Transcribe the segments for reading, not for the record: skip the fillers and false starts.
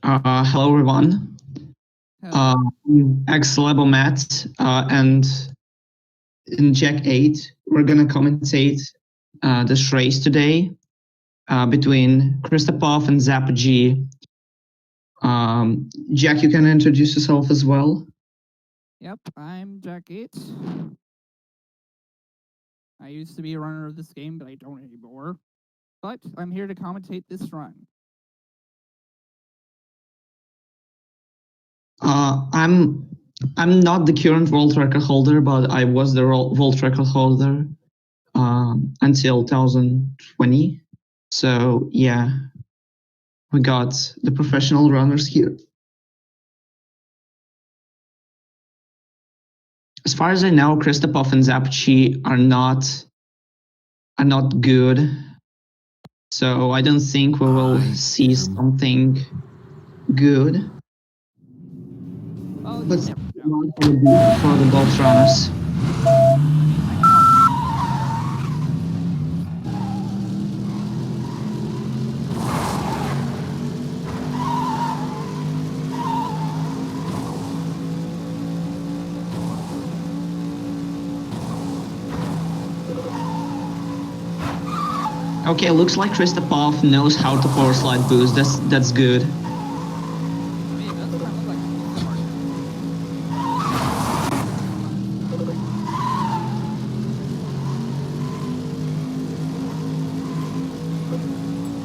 Hello everyone. Hello. Ex-level Matt, and in Jack 8, we're gonna commentate this race today between Christopuff and Zappg. Jack, you can introduce yourself as well. Yep, I'm Zappg. I used to be a runner of this game, but I don't anymore. But I'm here to commentate this run. I'm not the current world record holder, but I was the world record holder until 2020. So yeah, we got the professional runners here. As far as I know, Christopuff and Zappg are not good. So I don't think we will see something good. Well, But you never know. not gonna be for the both runners. Okay, looks like Christopuff knows how to power slide boost. That's good. I mean, it does kind of look like it's hard.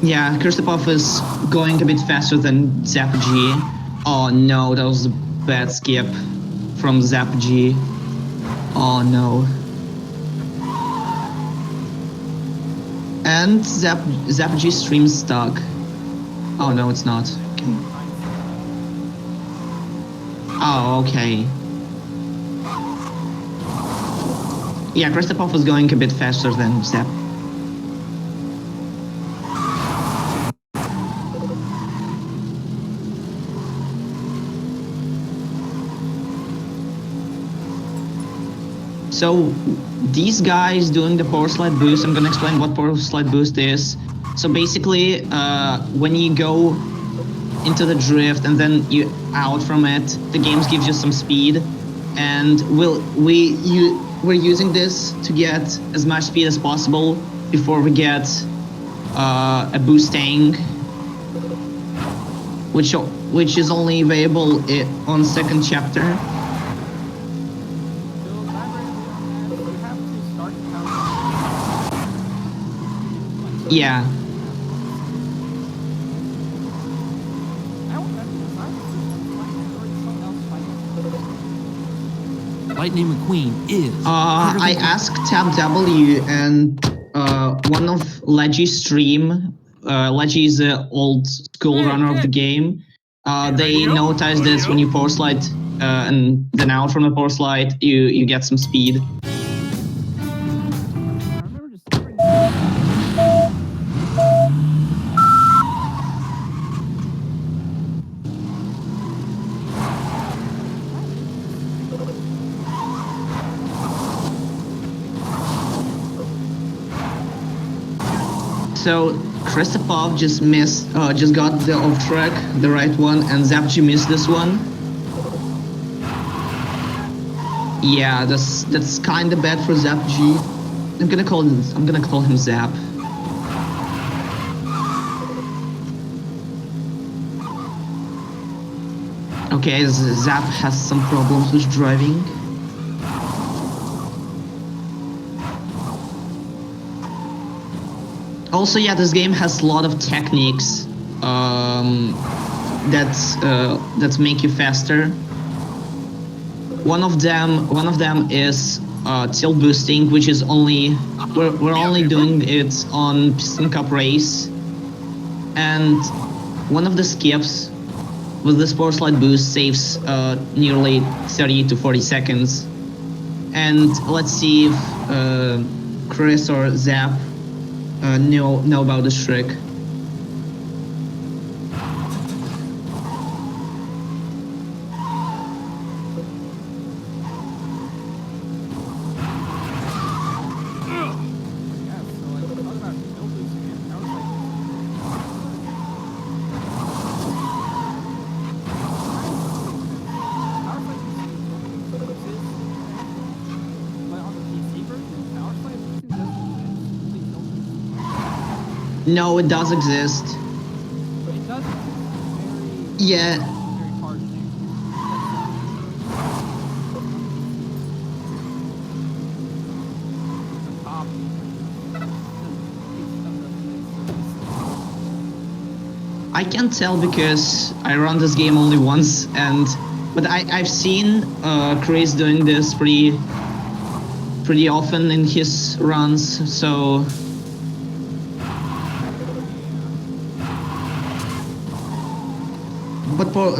Yeah, Christopuff is going a bit faster than Zappg. Oh no, that was a bad skip from Zappg. Oh no. And Zappg stream's stuck. Oh no, it's not. Okay. Oh, okay. Yeah, Christopuff was going a bit faster than Zapp. So these guys doing the power slide boost, I'm gonna explain what power slide boost is. So basically, when you go into the drift and then you out from it, the game gives you some speed, and we're using this to get as much speed as possible before we get a boost tank, which is only available on second chapter. Yeah. Lightning McQueen is. I asked Tab W and one of Leggy's stream. Leggy is an old school runner of the game. They noticed this when you power slide and then out from the power slide, you get some speed. So Christopuff just got the off track, the right one, and Zappg missed this one. Yeah, that's kind of bad for Zappg. I'm gonna call him Zap. Okay, Zap has some problems with driving. Also, yeah, this game has a lot of techniques that make you faster. One of them is tilt boosting, which is we're only doing it on Piston Cup race, and one of the skips with this power slide boost saves nearly 30 to 40 seconds. And let's see if Chris or Zap know about this trick. No, it does exist. It does. Very, Yeah. very hard to do. The top. I can't tell because I run this game only once, but I've seen Chris doing this pretty often in his runs, so.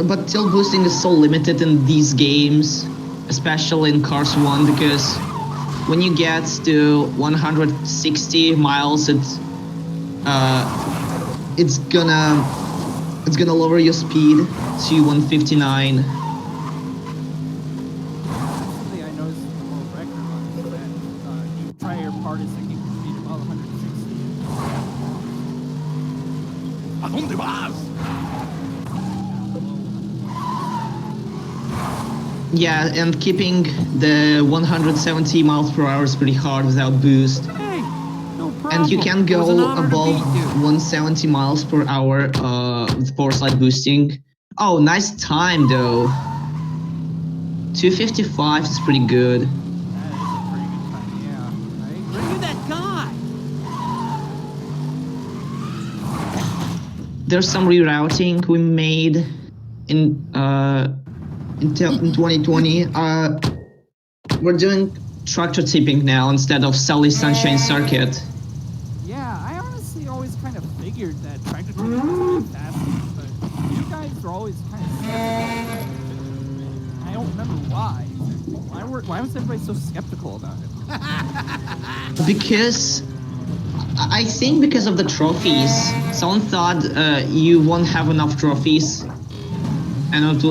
But tilt boosting is so limited in these games, especially in Cars 1, because when you get to 160 miles, it's gonna lower your speed to 159. Something I noticed in the world record runs that you try your hardest to keep your speed above 160. ¿A dónde vas? Yeah, and keeping the 170 miles per hour is pretty hard without boost. Hey, no problem. And you can It was an go honor to above meet you. 170 miles per hour with power slide boosting. Oh, nice time though. 255 is pretty good. That is a pretty good time, yeah. Right? Bring you that guy. There's some rerouting we made in 2020. We're doing tractor tipping now instead of Sally Sunshine Circuit. Yeah, I honestly always kind of figured that tractor tipping was really fast, but you guys were always kind of skeptical. I don't remember why. Why was everybody so skeptical about it? Because I think because of the trophies. Someone thought you won't have enough trophies, and it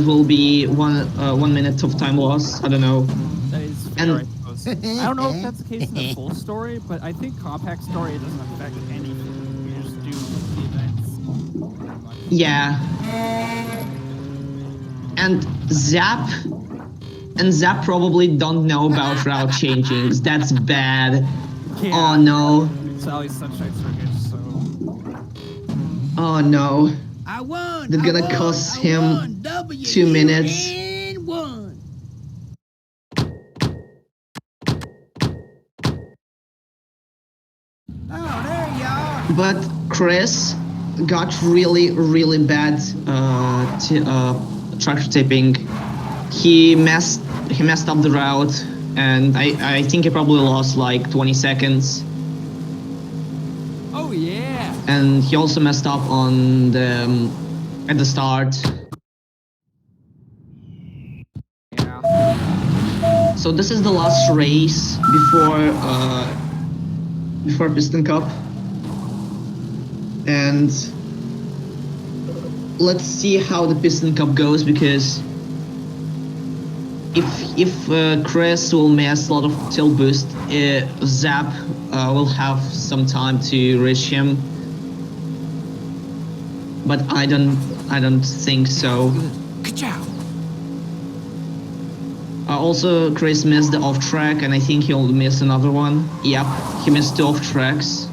will be 1 minute of time loss. I don't know. That is fair, I suppose. I don't know if that's the case in the full story, but I think compact story doesn't affect anything. You just do the events. Pretty much. Yeah. And Zap probably don't know about route changings. That's bad. Yeah. Oh no. Sally's Sunshine Circuit, so. Oh no. I won. They're gonna cost him 2 minutes. And won. Oh, there you are. But Chris got really bad tractor tipping. He messed up the route, and I think he probably lost like 20 seconds. Oh yeah. And he also messed up on at the start. Yeah. So this is the last race before Piston Cup, and let's see how the Piston Cup goes, because if Chris will miss a lot of tilt boost, Zap will have some time to reach him. But I don't think so. Good job. Also, Chris missed the off track, and I think he'll miss another one. Yep, he missed 2 off tracks,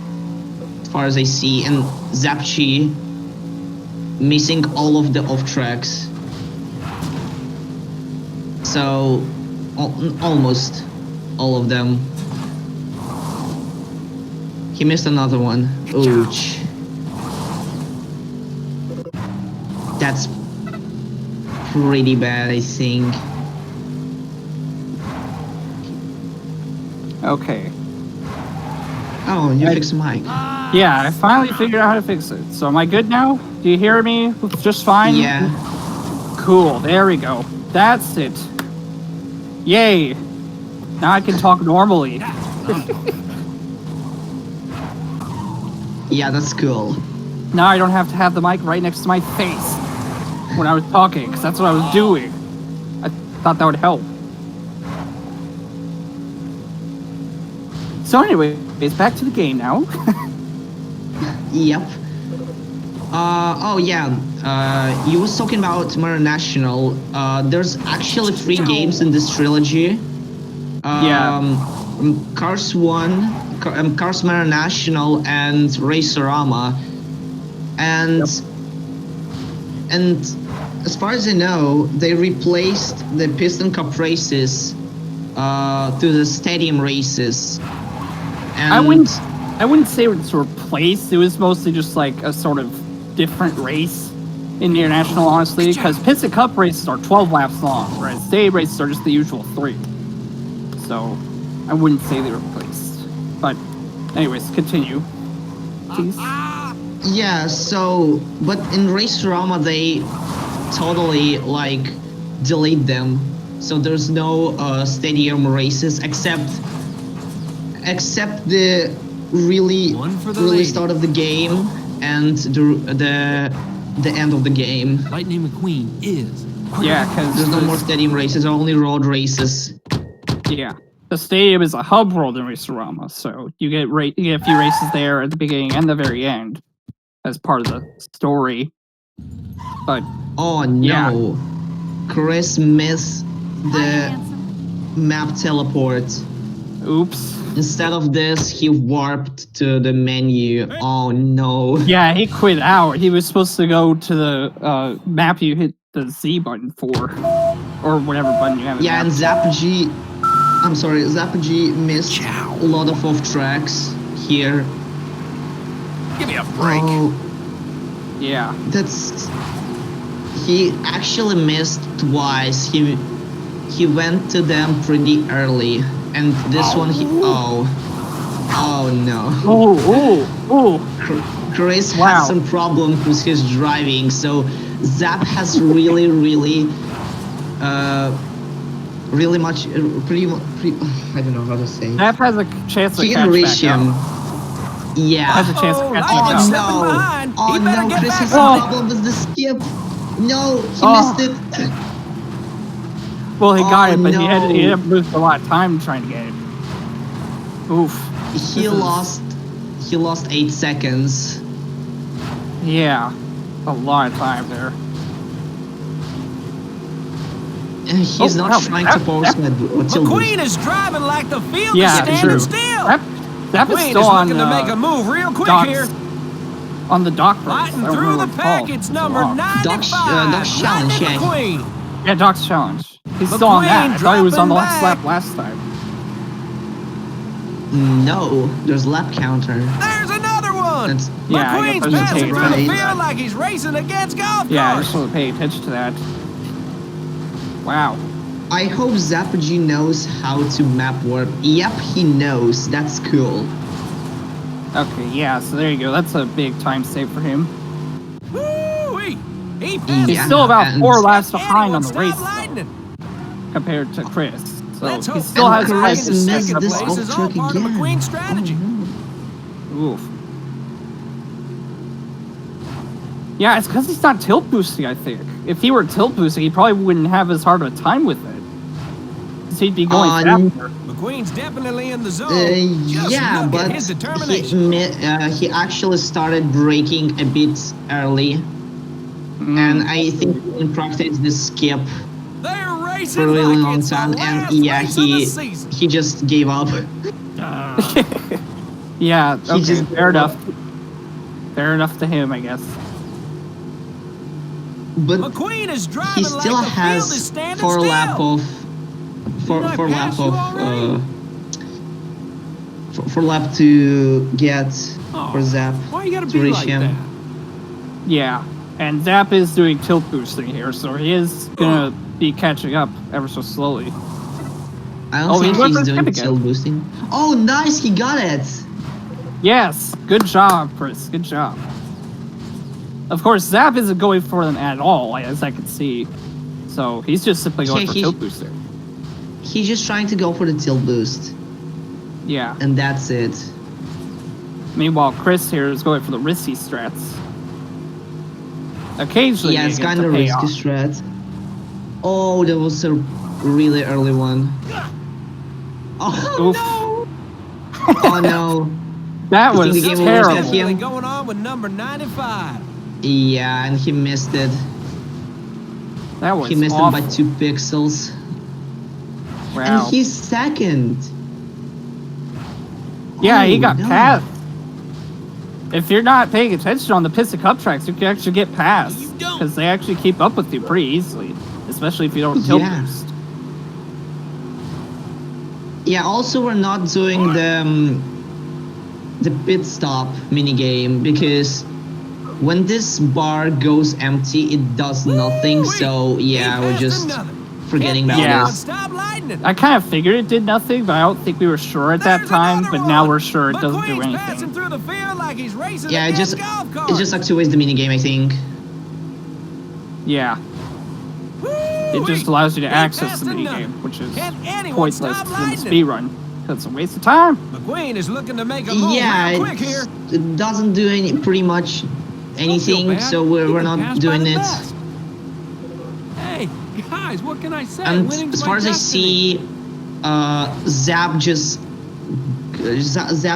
as far as I see, and Zappg missing all of the off tracks. So, almost all of them. He missed another one. Ouch. That's pretty bad, I think. Okay. Oh, you fixed the mic. Yeah, I finally figured out how to fix it. So am I good now? Do you hear me just fine? Yeah. Cool, there we go. That's it. Yay! Now I can talk normally. Yeah, that's cool. Now I don't have to have the mic right next to my face when I was talking, because that's what I was doing. I thought that would help. So anyway, it's back to the game now. Yep. Oh yeah. You was talking about Mario National. There's actually 3 games in this trilogy. Yeah. Cars 1, Carsmere National and Racerama, and as far as I know, they replaced the Piston Cup races to the stadium races. And I wouldn't say it was replaced. It was mostly just like a sort of different race in the international, honestly, because Piston Cup races are 12 laps long, whereas stadium races are just the usual 3. So I wouldn't say they were replaced. But anyways, continue, please. yeah, so but in Racerama they totally like delete them. So there's no stadium races except the really start of the game and the end of the game. Lightning McQueen is. Yeah, because There's no more stadium races, only road races. Yeah, the stadium is a hub world in Racerama, so you get a few races there at the beginning and the very end as part of the story. But oh no, yeah. Chris missed the map teleport. Oops. Instead of this, he warped to the menu. Oh no. Yeah, he quit out. He was supposed to go to the map you hit the Z button for, or whatever button you have. Yeah, and Zappg missed a lot of off tracks here. Give me a break. Oh, yeah. He actually missed twice. He went to them pretty early, and this one oh no. Oh. Chris Wow. has some problems with his driving, so Zap has really much, I don't know how to say. Zap has a chance to He catch can reach back him. up. Yeah. Has a chance to catch back up. Oh no, Chris has some problem with the skip. No, he missed it. Well, he got it, but no. he had to lose a lot of time trying to get it. Oof. He lost 8 seconds. Yeah, a lot of time there. And he's not trying to post McQueen is driving like the field is Yeah, standing true. still. Zap is McQueen still is on looking to make a move real quick docks, here. on the dock race. Lighting I don't through remember the what it's called. package It's number long. 95. Docks challenge, Lightning yeah. McQueen. Yeah, Doc's challenge. He's still on that. I thought he was on the last dropping lap last time. No, there's lap counter. There's another one. That's, Yeah, I McQueen's guess I passing should through the pay field like he's racing against golf Yeah, I carts. just want to pay attention to that. Wow. I hope Zappg knows how to map warp. Yep, he knows. That's cool. Okay, yeah, so there you go. That's a big time save for him. Woo-wee. He He's Yeah, still about and- 4 laps behind on the Stop race, though, lightning. compared to Chris. So Let's he hope still And has Chris Chris quite a missed missed second this place. place is all off part of track again. McQueen's strategy. Oof. Yeah, it's because he's not tilt boosting, I think. If he were tilt boosting, he probably wouldn't have as hard of a time with it. 'Cause he'd be going faster. McQueen's definitely in the zone. Just Yeah, look but at his determination. he actually started braking a bit early, and I think in practice this skip They're racing for a really like long it's the time, and last yeah, race of the season. he just gave up. Yeah, He okay, just- fair enough. Fair enough to him, I guess. But McQueen is he driving still like the field is has standing four still. lap of Didn't I pass you already? for lap to get for Zap Why you gotta to be reach like him. that? Yeah, and Zap is doing tilt boosting here, so he is gonna be catching up ever so slowly. I don't Oh, he think went he's for the doing skip again. tilt boosting. Oh, nice, he got it. Yes, good job, Chris. Good job. Of course, Zap isn't going for them at all, as I can see. So he's just simply going Yeah, for he- tilt booster. He's just trying to go for the tilt boost, Yeah. and that's it. Meanwhile, Chris here is going for the risky strats. Occasionally, Yeah, you it's get kind to of pay risky off. strat. Oh, that was a really early one. Oh Oof. no! Oh no! That You think was the game will terrible. work out here? Something going on with number 95. Yeah, and he missed it. That was He missed awful. it by 2 pixels. Wow. And he's second. Yeah, he got no. passed. If you're not paying attention on the Piston Cup tracks, you can actually get passed. You don't. Because they actually keep up with you pretty easily. Especially if you don't tilt Yeah. boost. Yeah, also we're not doing the pit stop minigame because when this bar goes empty, it does nothing. So yeah, we're just forgetting about Yeah. this. Stop lighting it. I kind of figured it did nothing, but I don't think we were sure at that time. But now we're sure it doesn't do anything. Through the field like he's racing Yeah, a it just golf cart. it just activates the minigame, I think. Yeah. It just allows you to access the minigame, which is pointless in the speed run. Because it's a waste of time. McQueen is looking to make a move Yeah, real quick here. it doesn't do pretty much anything, bad. so You we're can not pass by doing the it. best. Hey, guys, what can I say? And Winning's as my far as I destiny. see, Zappg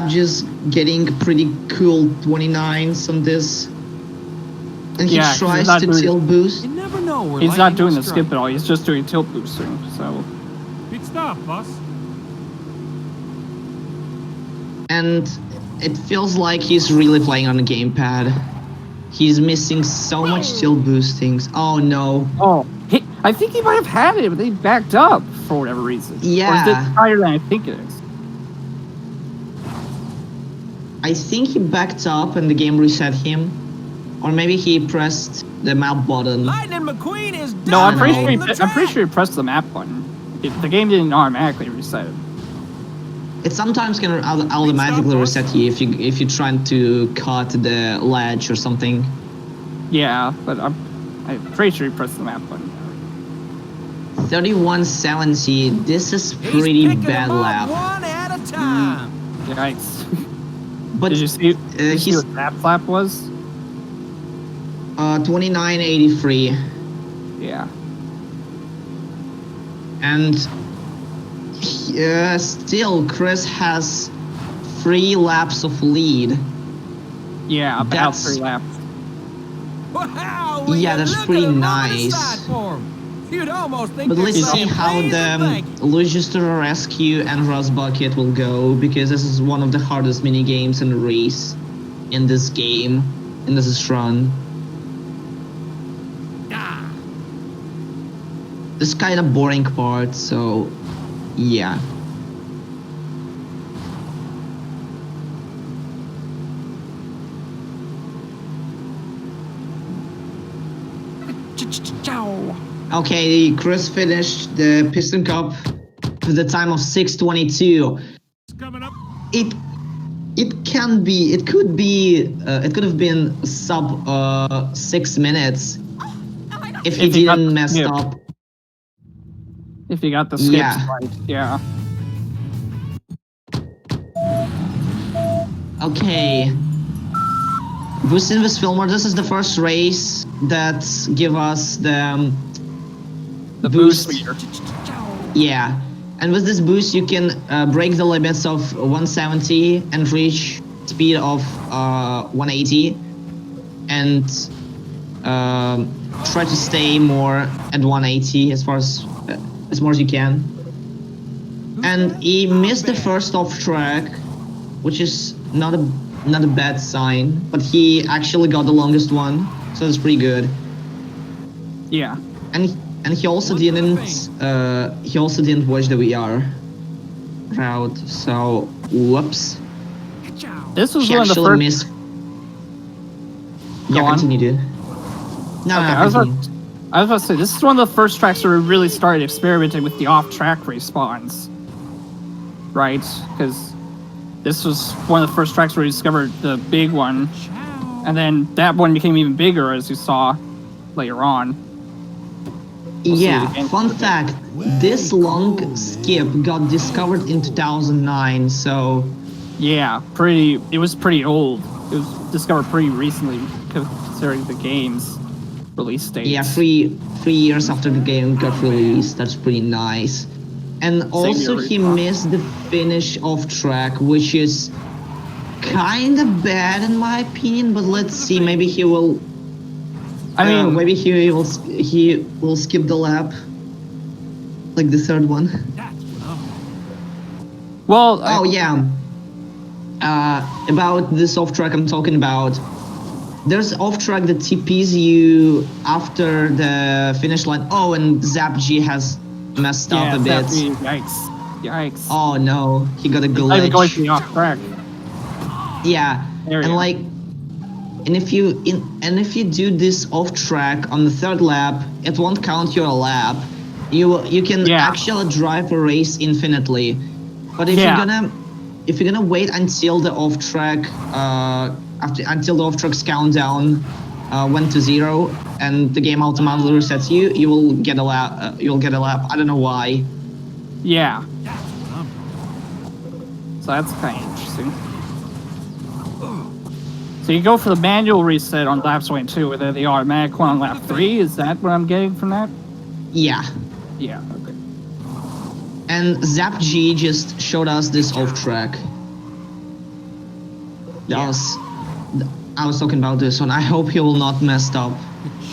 just getting pretty cool 29s on this, and he Yeah, 'cause he's tries not to doing- tilt boost. You never know where He's not lightning doing will the strike. skip at all. He's just doing tilt boosting. So Good stuff, boss. And it feels like he's really playing on a gamepad. He's missing so much tilt boostings. Oh no. I think he might have had it, but they backed up for whatever reason. Or is Yeah. it higher than I think it is? I think he backed up and the game reset him. Or maybe he pressed the map button. Lightning McQueen is No, I'm pretty dominating sure. I'm pretty sure he pressed the map button. The game didn't automatically reset it. It sometimes can automatically reset you if you're trying to cut the ledge or something. Yeah, but I'm pretty sure he pressed the map button. 3170. This is He's pretty picking bad them up lap. one at a time. Yikes! But Did you see he's what that flap was? 2983, Yeah. and still Chris has 3 laps of lead. Yeah, about That's- 3 laps. Wow, Yeah, that's look pretty at him over the nice. side for him. You'd almost think But let's there's see some how please the and thank you. Logister Rescue and Rust Bucket will go, because this is one of the hardest mini games in the race in this game, in this run. This is kind of boring part, so yeah. Okay, Chris finished the Piston Cup with a time of 6:22. It's coming up. It could have been sub 6 minutes if he If he got didn't the mess skip. up. If you got the skips Yeah. right, yeah. Okay. Boosting this Fillmore, this is the first race that give us the boost boost. meter. Yeah, and with this boost you can break the limits of 170 and reach speed of 180, and try to stay more at 180 as far as you can. And he missed the first off track, which is not a bad sign, but he actually got the longest one, so that's pretty good. Yeah. And he also didn't watch the VR route, so whoops. This was He one of the actually first. missed. Go Yeah, on. continue, dude. No, Okay, no, I was continue. about to say, this is one of the first tracks where we really started experimenting with the off-track respawns. Right? Because this was one of the first tracks where we discovered the big one. And then that one became even bigger, as you saw later on. see Yeah, it again. fun fact, this long skip got discovered in 2009, so Yeah, it was pretty old. It was discovered pretty recently, considering the game's release date. yeah, 3 years after the game got released. That's pretty nice. And also he missed the finish off track, which is kind of bad in my opinion, but let's see, maybe he will maybe he will skip the lap, like the third one. Well, Oh yeah, about this off track I'm talking about. There's off track that TPs you after the finish line. Oh, and Zappg has messed up a bit. Yikes. Yikes. Oh no, he got a It's not even going to glitch. the off track. Yeah, There we and go. like, and if you do this off track on the third lap, it won't count your lap. You can Yeah. actually drive a race infinitely, but if Yeah. you're gonna wait until the off track until the off track's countdown went to 0 and the game automatically resets you, you will get a lap. You'll get a lap. I don't know why. Yeah. So that's kind of interesting. So you go for the manual reset on lap 22, and then the automatic one on lap 3. Is that what I'm getting from that? Yeah. Yeah. Okay. And Zappg just showed us this off track. I was talking about this one. I hope he will not mess up.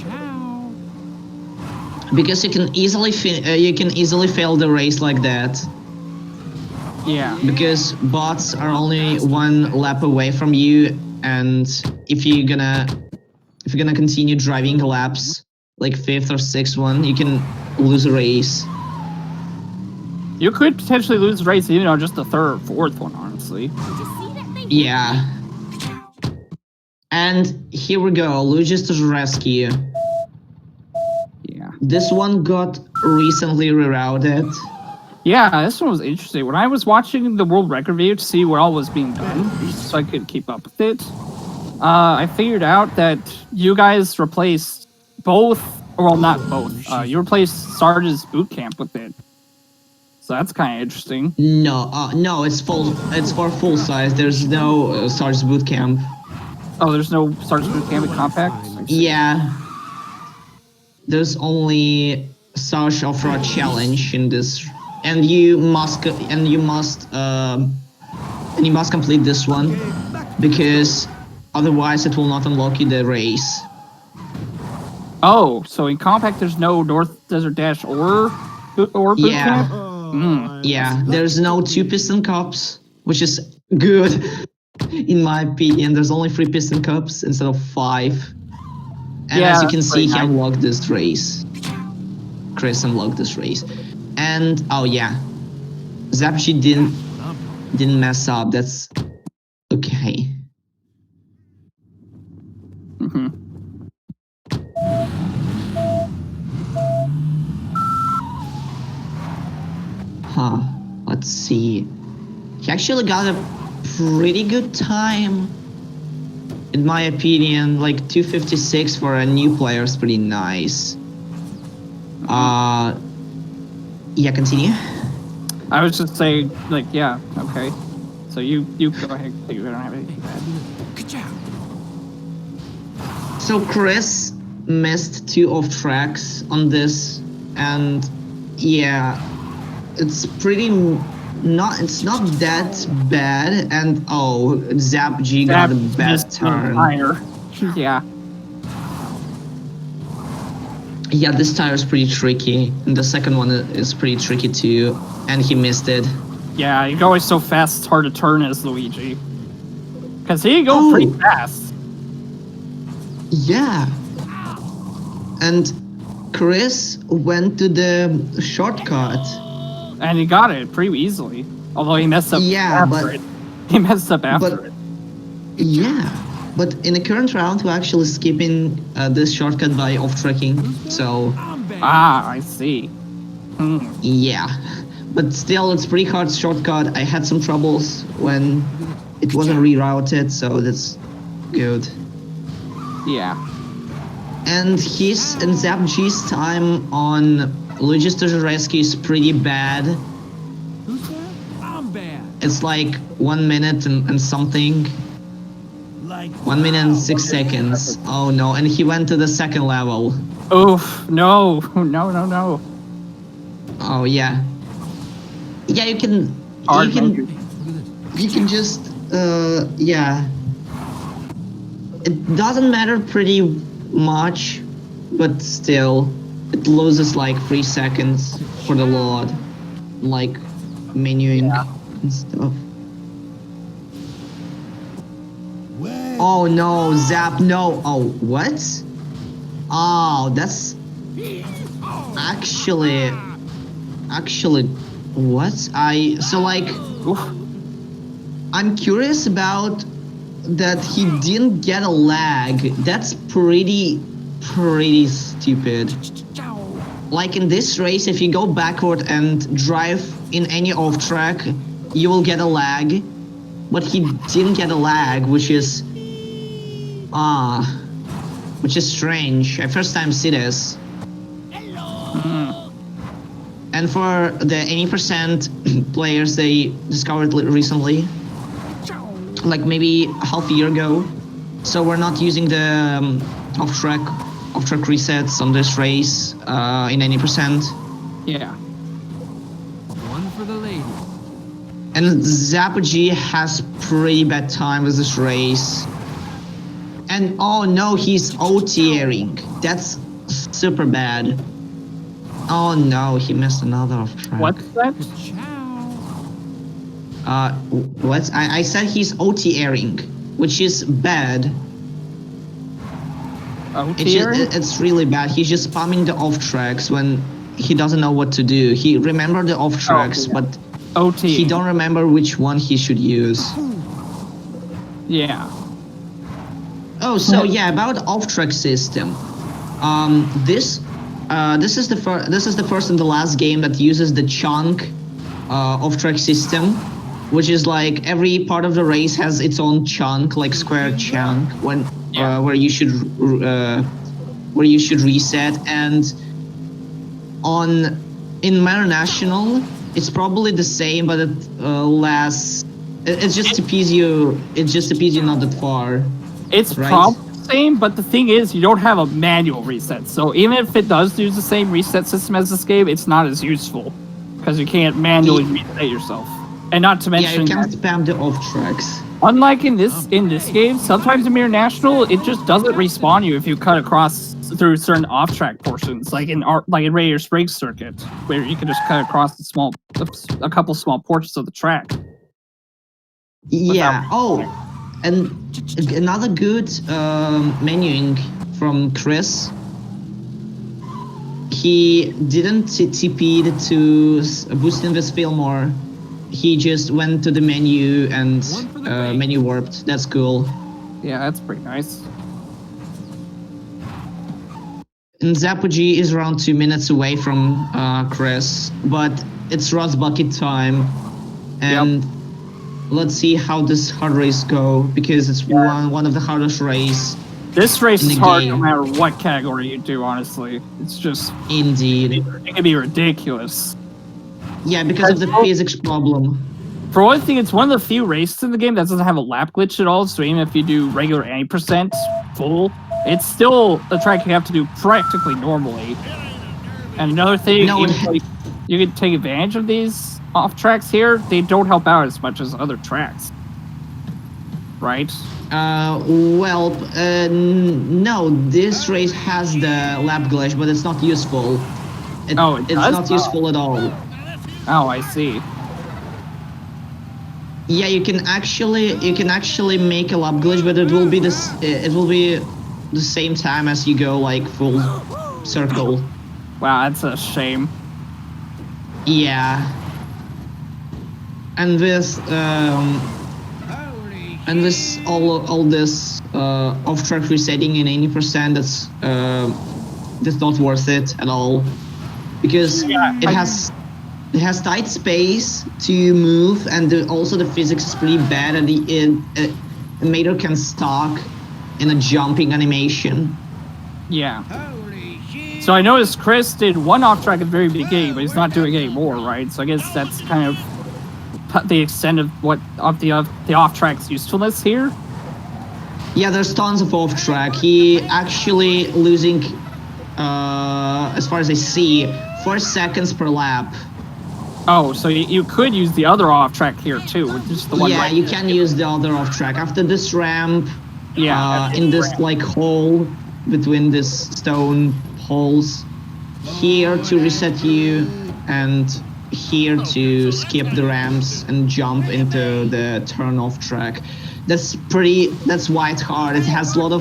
Ciao. Because you can easily fail the race like that. Yeah. Because bots are only 1 lap away from you, and if you're gonna continue driving laps like 5th or 6th one, you can lose a race. You could potentially lose the race, even on just the 3rd or 4th one, honestly. Yeah. And here we go, Luigi's Rescue. Yeah. This one got recently rerouted. Yeah, this one was interesting. When I was watching the world record video to see what all was being done, so I could keep up with it, I figured out that you guys replaced both, well, not both. You replaced Sarge's boot camp with it. So that's kind of interesting. No, it's full. It's for full size. There's no Sarge's boot camp. Oh, there's no Sarge's boot camp in compact? Yeah. There's only Sarge Off-Road Challenge in this, and you must complete this one because otherwise it will not unlock you the race. Oh, so in compact there's no North Desert Dash or boot Yeah. camp? Yeah, there's no 2 piston cups, which is good in my opinion. There's only 3 piston cups instead of 5. And Yeah, as you can that's see, pretty he nice. unlocked this race. Chris unlocked this race. And oh yeah, Zappg didn't mess up. That's okay. Mm-hmm. Huh. Let's see. He actually got a pretty good time. In my opinion, like 2:56 for a new player is pretty nice. Yeah, continue. I was just saying, like, yeah, okay. So you go ahead. You don't have anything to add. Good job. So Chris missed 2 off tracks on this, and yeah, it's pretty it's not that bad. And oh, Zappg got a bad turn. Tire. Yeah. Yeah, this tire is pretty tricky, and the second one is pretty tricky too, and he missed it. Yeah, you're going so fast, it's hard to turn as Luigi. Because he can go pretty fast. Yeah. And Chris went to the shortcut. And he got it pretty easily. Although he messed up after it. He messed up after it. Yeah. But in the current round, we're actually skipping this shortcut by off-tracking. So, Ah, I see. yeah. But still, it's pretty hard shortcut. I had some troubles when it wasn't rerouted, so that's good. Yeah. And Zappg's time on Luigi's Rescue is pretty bad. I'm bad. It's like 1 minute and something. Like 1 minute and 6 seconds. Oh no, and he went to the second level. Oof, no. No. Oh yeah. Yeah, you can just yeah. It doesn't matter pretty much, but still it loses like 3 seconds for the load, like menuing and stuff. Oh no, Zap, no. Oh, what? Oh, that's actually, what? So like, Oof. I'm curious about that he didn't get a lag. That's pretty stupid. Like in this race, if you go backward and drive in any off track, you will get a lag. But he didn't get a lag, which is strange. I first time see this. And for the 80% players they discovered recently, like maybe half a year ago, so we're not using the off-track resets on this race in 80%. Yeah. One for the lady. And Zappg has pretty bad time with this race. And oh no, he's OTering. That's super bad. Oh no, he missed another off track. What's that? What? I said he's OTering, which is bad. It's really bad. He's just spamming the off tracks when he doesn't know what to do. He remembered the off tracks, but he don't remember which one he should use. Yeah. Oh, so yeah, about off-track system. This is the first and the last game that uses the chunk off-track system, which is like every part of the race has its own chunk, like square chunk, where you should reset. And in Minor National, it's probably the same, but it less. It just TPs you not that far. It's right? probably the same, but the thing is, you don't have a manual reset. So even if it does use the same reset system as this game, it's not as useful because you can't manually reset yourself. And not to mention, you can't spam the off tracks. Unlike in this game, sometimes in Mirror National, it just doesn't respawn you if you cut across through certain off-track portions, like in Radio Springs circuit, where you can just cut across a couple small portions of the track. Yeah. And another good menuing from Chris. He didn't TP to boost Invest Fillmore. He just went to the menu and menu warped. That's cool. Yeah, that's pretty nice. And Zappg is around 2 minutes away from Chris, but it's Rust Bucket time. And let's see how this hard race go, because it's one of the hardest race. This race is hard no matter what category you do, honestly. It's just... Indeed. It can be ridiculous. Yeah, because of the physics problem. For one thing, it's one of the few races in the game that doesn't have a lap glitch at all, so even if you do regular 80% full, it's still a track you have to do practically normally. And another thing, you can take advantage of these off tracks here. They don't help out as much as other tracks. Right? No, this race has the lap glitch, but it's not useful. It's not useful at all. Oh, I see. Yeah, you can actually make a lap glitch, but it will be the same time as you go like full circle. Wow, that's a shame. Yeah. And this all this off-track resetting in 80%, that's not worth it at all, because it has tight space to move, and also the physics is pretty bad, and the Mater can stock in a jumping animation. Yeah. So I noticed Chris did one off-track at the very beginning, but he's not doing any more, right? So I guess that's kind of the extent of the off-track's usefulness here. Yeah, there's tons of off-track. He actually losing, as far as I see, 4 seconds per lap. Oh, so you could use the other off-track here too, just the one. Yeah, you can use the other off-track after this ramp. Yeah, in this like hole between this stone holes, here to reset you, and here to skip the ramps and jump into the turn off track. That's why it's hard. It has a lot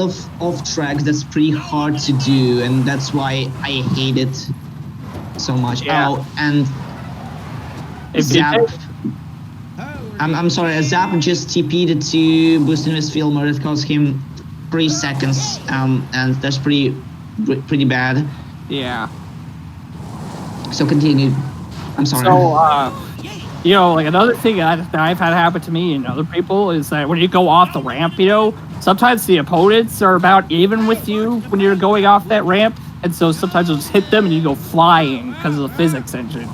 of off tracks that's pretty hard to do, and that's why I hate it so much. Yeah. Oh, and If Zappg. I'm sorry, Zappg just TP'd to boost in his field mode. It cost him 3 seconds, and that's pretty bad. Yeah. So continue. I'm sorry. So, you know, like another thing that I've had happen to me and other people is that when you go off the ramp, you know, sometimes the opponents are about even with you when you're going off that ramp, and so sometimes you'll just hit them and you go flying because of the physics engine.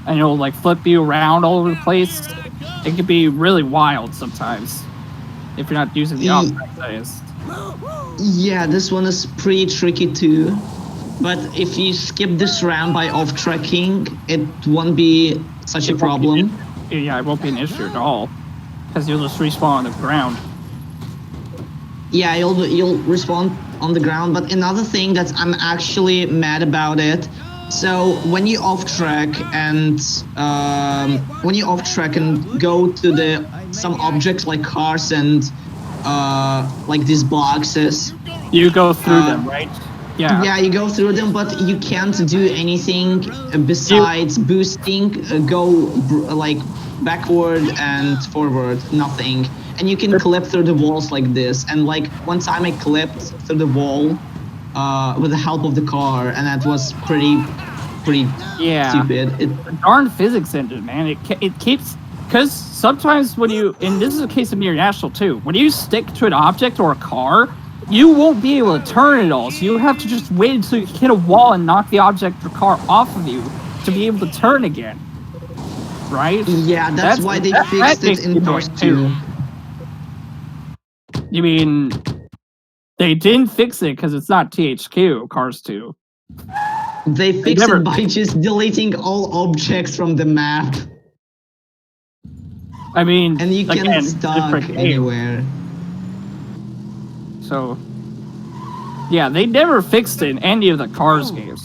And it'll like flip you around all over the place. It can be really wild sometimes if you're not using the off-track, that is. Yeah, this one is pretty tricky too. But if you skip this ramp by off-tracking, it won't be such a problem. Yeah, it won't be an issue at all. Because you'll just respawn on the ground. Yeah, you'll respawn on the ground, but another thing that I'm actually mad about it. So when you off-track and go to some objects like cars and like these boxes, you go through them, right? Yeah. Yeah, you go through them, but you can't do anything besides boosting, like backward and forward, nothing. And you can clip through the walls like this. And like one time I clipped through the wall with the help of the car, and that was pretty stupid. The darn physics engine, man. It keeps, because sometimes when you, and this is a case of Mirror National too, when you stick to an object or a car, you won't be able to turn it all, so you have to just wait until you hit a wall and knock the object or car off of you to be able to turn again. Right? Yeah, that's why they fixed it in Cars 2. You mean, they didn't fix it because it's not THQ, Cars 2. They fixed it by just deleting all objects from the map. I mean, and you can stop anywhere. So, yeah, they never fixed it in any of the Cars games.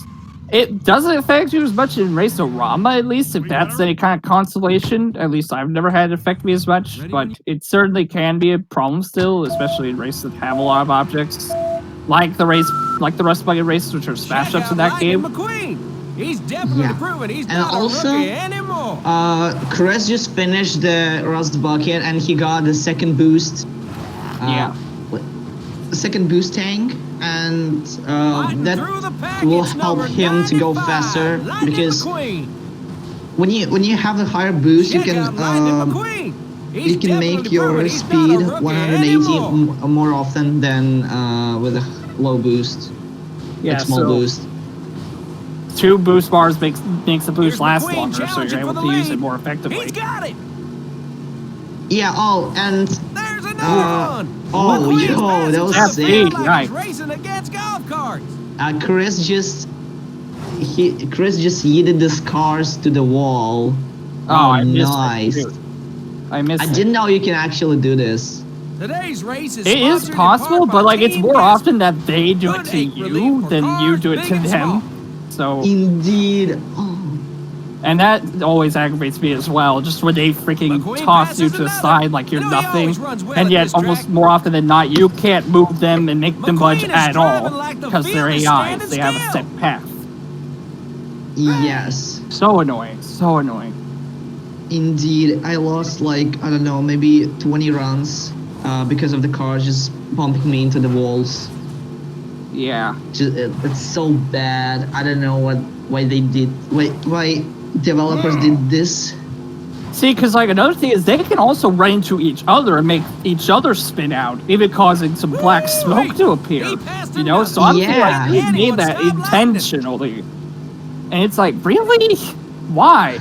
It doesn't affect you as much in Race-O-Rama, at least, if that's any kind of consolation. At least I've never had it affect me as much, but it certainly can be a problem still, especially in races that have a lot of objects. Like the Rust Bucket races, which are smash ups in that game. He's definitely proven he's not a rookie anymore. Chris just finished the Rust Bucket and he got the second boost. Second boost tank, and that will help him to go faster, because when you have a higher boost, you can make your speed 180 more often than with a low boost, like small boost. 2 boost bars makes the boost last longer, so you're able to use it more effectively. He's got it. Yeah. Oh, and there's another one. Oh, yo, that was sick. Nice. Racing against golf carts. Chris just yeeted the cars to the wall. Oh, nice. I didn't know you can actually do this. Today's race is it is possible, but like it's more often that they do it to you than you do it to them. So indeed. And that always aggravates me as well, just when they freaking toss you to the side like you're nothing, and yet almost more often than not, you can't move them and make them budge at all, because they're AIs, they have a set path. Yes. So annoying, so annoying. Indeed, I lost like, I don't know, maybe 20 runs because of the cars just bumping me into the walls. Yeah. It's so bad. I don't know why they did, why developers did this. See, because like another thing is they can also run into each other and make each other spin out, even causing some black smoke to appear. You know, so I feel like they made that intentionally, and it's like, really, why?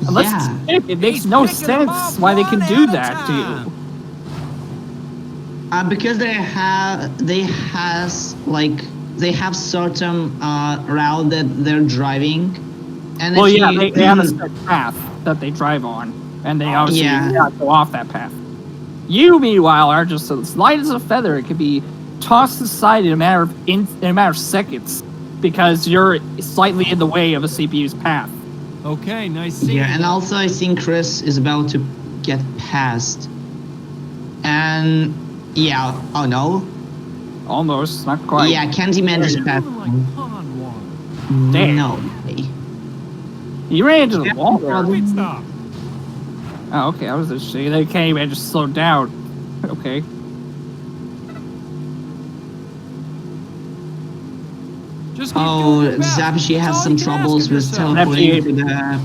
Unless it makes no sense why they can do that to you. Because they have certain route that they're driving. And well, yeah, they have a set path that they drive on, and they obviously not go off that path. You, meanwhile, are just as light as a feather. It can be tossed aside in a matter of seconds because you're slightly in the way of a CPU's path. Okay, nice seeing you. And also I think Chris is about to get past. And yeah, oh no. Almost, not quite. Yeah, Candyman just passed. Like pond water. Damn. No way. You ran into the wall there. Pit stop. Oh, okay, I was just saying that Candyman just slowed down. Okay. Just keep Oh, doing your best. Zappg has That's all some you can troubles ask of with yourself. teleporting to the...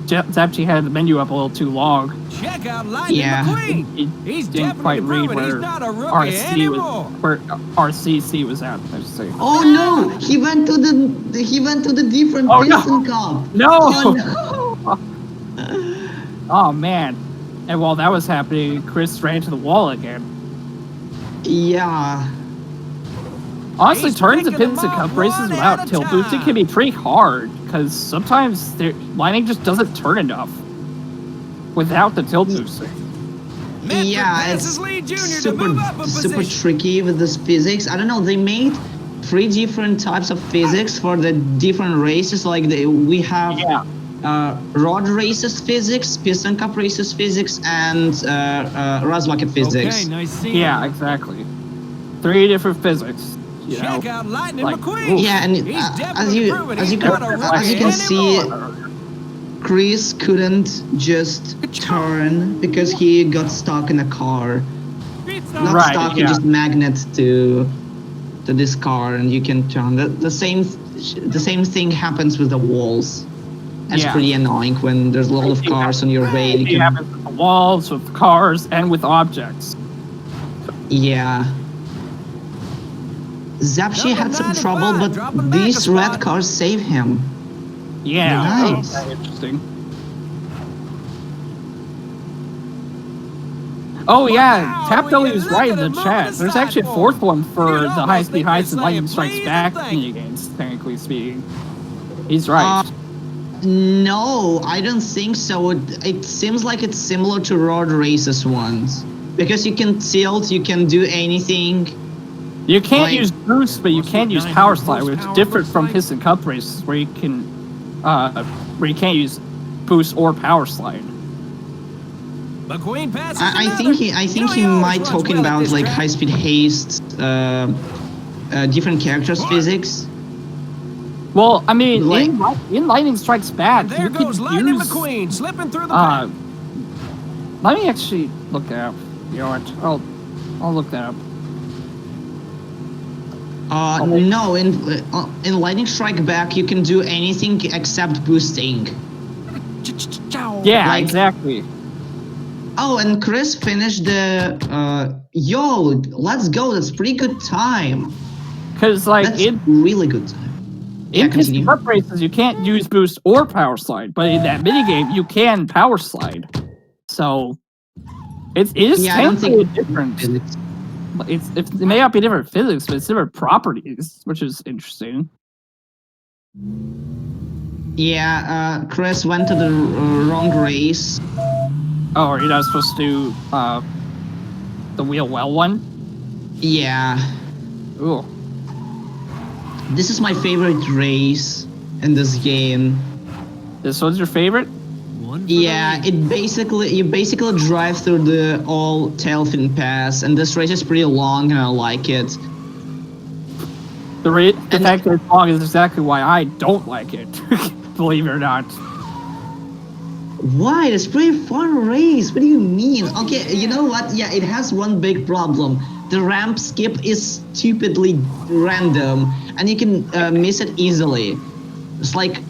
Zappg had the menu up a little too long. Check out Lightning Yeah. McQueen. He He's didn't quite definitely read proven he's where not a rookie RC anymore. was, where RCC was at. I should say. Oh no! He went to the different Oh, no. piston cup. No! Oh no! Oh man! And while that was happening, Chris ran to the wall again. Yeah. Honestly, He's turns and picking pins them and cup off races one without at a tilt boosting time. can be pretty hard because sometimes lining just doesn't turn enough without the tilt boosting. Memphis Yeah, passes it's Lee Jr. to move up a super position. tricky with this physics. I don't know. They made 3 different types of physics for the different races. Like we have Yeah. road races physics, piston cup races physics, and Raz bucket physics. Okay, nice seeing Yeah, you. exactly. 3 different physics. You know? Check out Lightning like, McQueen. Yeah, and He's as definitely you proven as you he's not a rookie can see, anymore. Chris couldn't just turn because he got stuck in a car. Pit stop. Not Right, stuck, yeah. you just magnet to this car and you can turn. The same thing happens with the walls. It's Yeah. pretty annoying when there's a lot of cars on your way. And you It can, happens with the walls, with cars, and with objects. yeah. Zappg had some trouble, but dropping back a these red spot. cars save him. Yeah, Nice. that's very interesting. Oh yeah, Wow, Tapdeli will was you right look in at the him chat. moving There's the actually a sidewalk. 4th one for You could the almost high speed think heights they're and lightning saying, strikes "Please back don't mini games, technically speaking. He's right. No, I don't think so. It seems like it's similar to road races ones. Because you can tilt, you can do anything. You can't like- use boost, but you can use power slide, which is different from piston cup races where you can where you can't use boost or power slide. McQueen passes I another. think he You know he always might runs talking well at about this like track. high speed haste, different characters physics. Well, I mean, Like- in Lightning Strikes Back, And there you can goes Lightning use, McQueen slipping through the pack. let me actually look that up. You know what? I'll look that up. No, in Lightning Strike Back you can do anything except boosting. Yeah, Like- exactly. Oh, and Chris finished the yo, let's go. That's pretty good time. Because like That's in really good time. Yeah, piston continue. cup races, you can't use boost or power slide, but in that minigame, you can power slide. So it is Yeah, I don't technically think different. physics. It may not be different physics, but it's different properties, which is interesting. Yeah, Chris went to the wrong race. Oh, are you not supposed to do the wheel well one? Yeah, Ooh. this is my favorite race in this game. This one's your favorite? One for Yeah, the lead. you basically drive through the all tailfin pass, and this race is pretty long, and I like it. The And- fact that it's long is exactly why I don't like it. Believe it or not. Why? It's pretty fun race. What do you mean? Okay, you know what? Yeah, it has one big problem. The ramp skip is stupidly random, and you can miss it easily. It's like,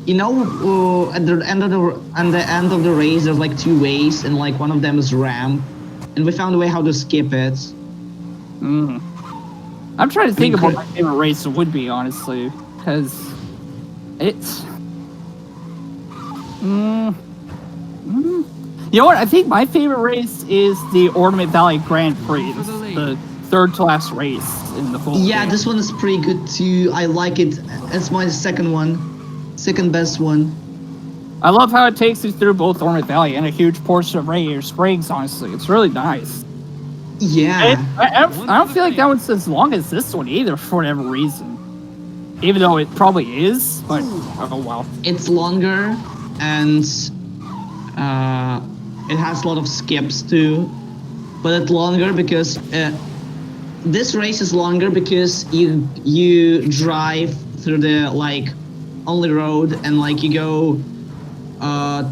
you know, at the end of the race, there's like 2 ways, and like one of them is ramp, and we found a way how to skip it. Mm. I'm trying to think of what my favorite race would be, honestly, because it's. You know what? I think my favorite race is the Ornament Valley Grand Prix. This is the 3rd to last race in the full Yeah, game. this one is pretty good too. I like it. It's my second best one. I love how it takes you through both Ornament Valley and a huge portion of Radiator Springs, honestly. It's really nice. Yeah. I don't feel like that one's as long as this one either, for whatever reason. Even though it probably is, but oh well. It's longer, and it has a lot of skips too, but it's longer because this race is longer because you drive through the like only road, and like you go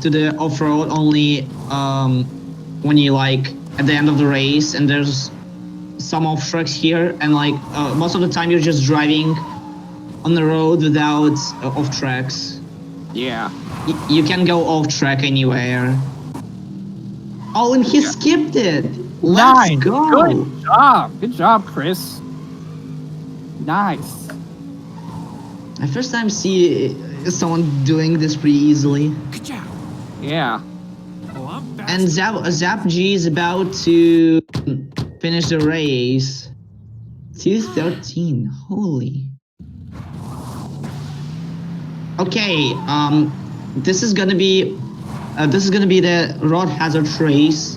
to the off-road only when you like at the end of the race, and there's some off tracks here, and like most of the time you're just driving on the road without off tracks. Yeah. You can go off track anywhere. Oh, and he skipped it. Let's Nice. go. Good job, Chris. Nice. I first time see someone doing this pretty easily. Good job. Yeah. Oh, I'm fast. And Zappg is about to finish the race. 2:13. Holy. Okay. This is gonna be the road hazard race,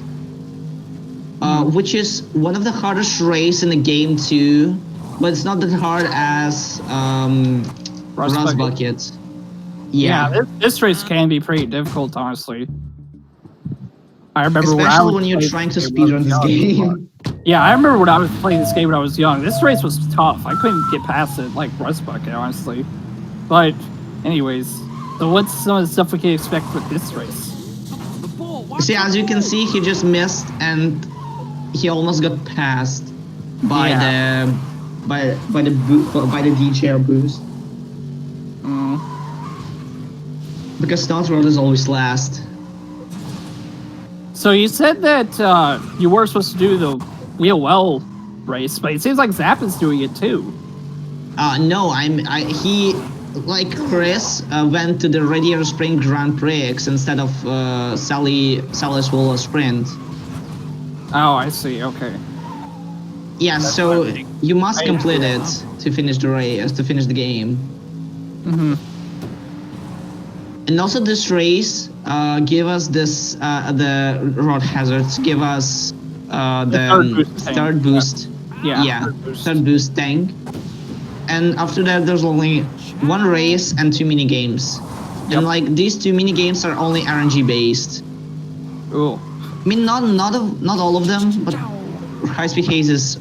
which is one of the hardest race in the game too, but it's not that hard as Rust Bucket. Yeah. This race can be pretty difficult, honestly. I remember especially when you're trying to speedrun this game. Yeah, I remember when I was playing this game when I was young. This race was tough. I couldn't get past it like Rust Bucket, honestly. But, anyways, so what's some of the stuff we can expect with this race? The bull. Watch See, as the you can bull. see, he just missed, and he almost got passed by the D-chair boost. Because Stunt Road is always last. So you said that you were supposed to do the wheel well race, but it seems like Zapp is doing it too. No, he, like Chris, went to the Radiator Spring Grand Prix instead of Sally's Wall Sprint. Oh, I see. Okay. Yeah, That's so what I think. you must I complete agree. it to finish the race, to finish the game. Mm-hmm. And also this race give us this the road hazards give us the third boost. Yeah. Third boost tank. And after that there's only one race and 2 mini games. Yep. And like these 2 mini games are only RNG based. Ooh. I mean not all of them, but High Speed Haze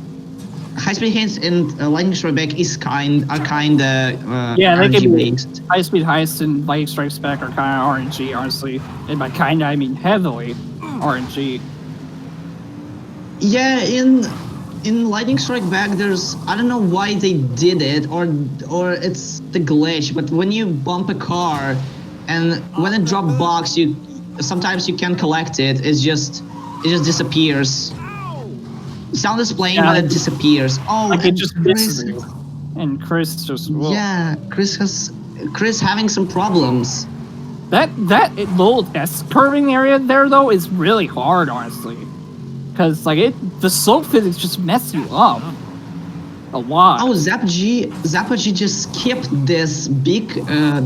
and Lightning Strike Back are kind of Yeah, they can RNG be based. High Speed Heist and Lightning Strikes Back are kind of RNG, honestly. And by kind of, I mean heavily RNG. Yeah, in Lightning Strike Back, there's I don't know why they did it, or it's the glitch. But when you bump a car, and when it drop box, sometimes you can't collect it. It just disappears. Sound is playing, Yeah, but it disappears. Oh, Like it and just misses you. And Chris just... whoa. Yeah, Chris having some problems. That little S curving area there though is really hard, honestly, because like the slope physics just mess you up a lot. Oh, Zappg just skipped this big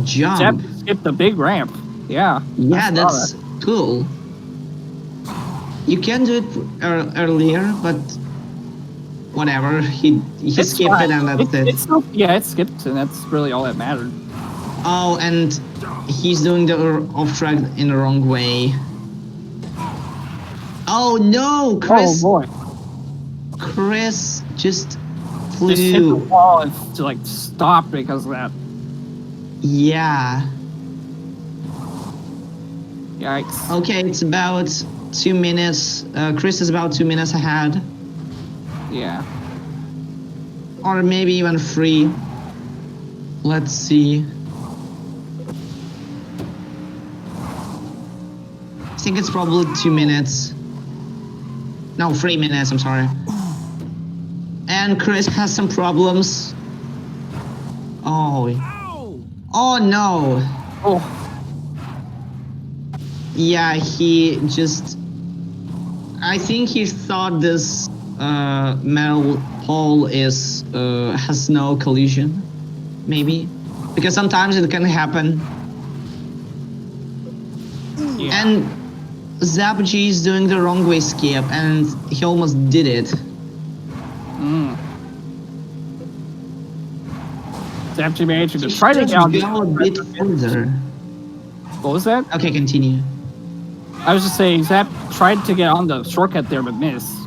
jump. Zapp skipped the big ramp. Yeah. Yeah, I saw that's that. cool. You can do it earlier, but whatever. He It's skipped fine. it, and that's it. It's still, yeah, it skipped, and that's really all that mattered. Oh, and he's doing the off track in the wrong way. Oh no, Chris! Oh boy. Chris just Just hit the flew. wall and to like stop because of that. Yeah. Yikes. Okay, it's about 2 minutes. Chris is about 2 minutes ahead, Yeah. or maybe even 3. Let's see. I think it's probably 2 minutes. No, 3 minutes, I'm sorry. And Chris has some problems. Oh. Oh no. Oh. Yeah, he just... I think he thought this metal pole is has no collision, maybe. Because sometimes it can happen. Yeah. And Zappg is doing the wrong way skip, and he almost did it. Zappg managed to He try to should get on go a bit further. What was that? Okay, continue. I was just saying, Zap tried to get on the shortcut there, but missed.